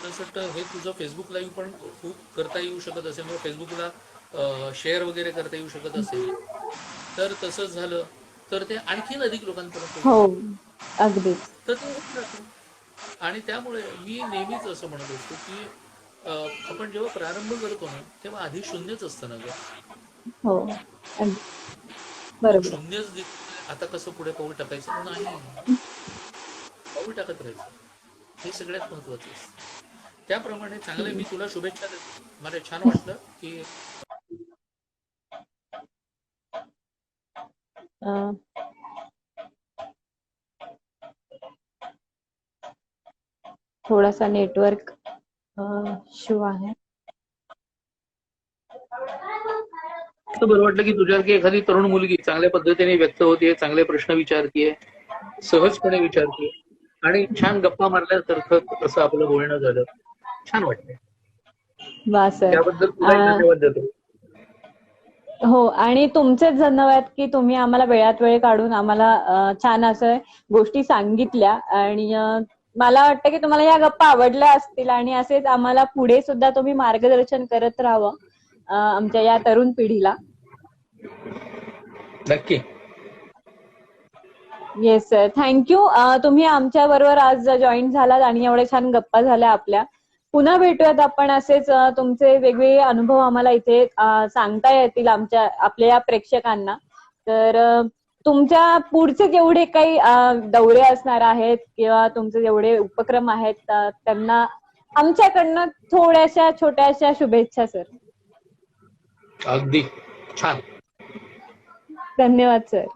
जसं हे तुझं फेसबुक लाईव्ह पण खूप करता येऊ शकत असेल, मग फेसबुकला शेअर वगैरे करता येऊ शकत असेल, तर तसंच झालं तर ते आणखीन अधिक लोकांपर्यंत हो, जाईल. अगदीच. तर ते होत राहतं. आणि त्यामुळे मी नेहमीच असं म्हणत असतो की आपण जेव्हा प्रारंभ करतो ना तेव्हा आधी शून्यच असतं ना ग. हो, अगदी मग बरोबर. शून्यच दिसतंय, आता कसं पुढे पाऊल टाकायचं, नाही, पाऊल टाकत राहायचं, हे सगळ्यात महत्वाचं असतं. त्याप्रमाणे चांगले, मी तुला शुभेच्छा देतो. मला छान वाटलं की अं, थोडासा नेटवर्क इश्यू आहे. बरं वाटलं की तुझ्यासारखी एखादी तरुण मुलगी चांगल्या पद्धतीने व्यक्त होतीये, चांगले प्रश्न विचारतीये, सहजपणे विचारतीये, आणि छान गप्पा मारल्यासारखं असं आपलं बोलणं झालं. छान वाटतंय, वा सर. त्याबद्दल तुलाही धन्यवाद देतो. हो, आणि तुमचेच धन्यवाद की तुम्ही आम्हाला वेळात वेळ काढून आम्हाला छान असं गोष्टी सांगितल्या. आणि मला वाटतं की तुम्हाला या गप्पा आवडल्या असतील, आणि असेच आम्हाला पुढे सुद्धा तुम्ही मार्गदर्शन करत राहावं आमच्या या तरुण पिढीला. नक्की. Yes sir, thank you. तुम्ही आमच्या बरोबर आज जॉईन झालात आणि एवढ्या छान गप्पा झाल्या आपल्या. पुन्हा भेटूयात आपण असेच. तुमचे वेगवेगळे अनुभव आम्हाला इथे सांगता येतील आपल्या या प्रेक्षकांना. तर तुमच्या पुढचे जेवढे काही दौरे असणार आहेत किंवा तुमचे जेवढे उपक्रम आहेत त्यांना आमच्याकडनं थोड्याशा छोट्याशा शुभेच्छा सर. अगदी छान. धन्यवाद सर.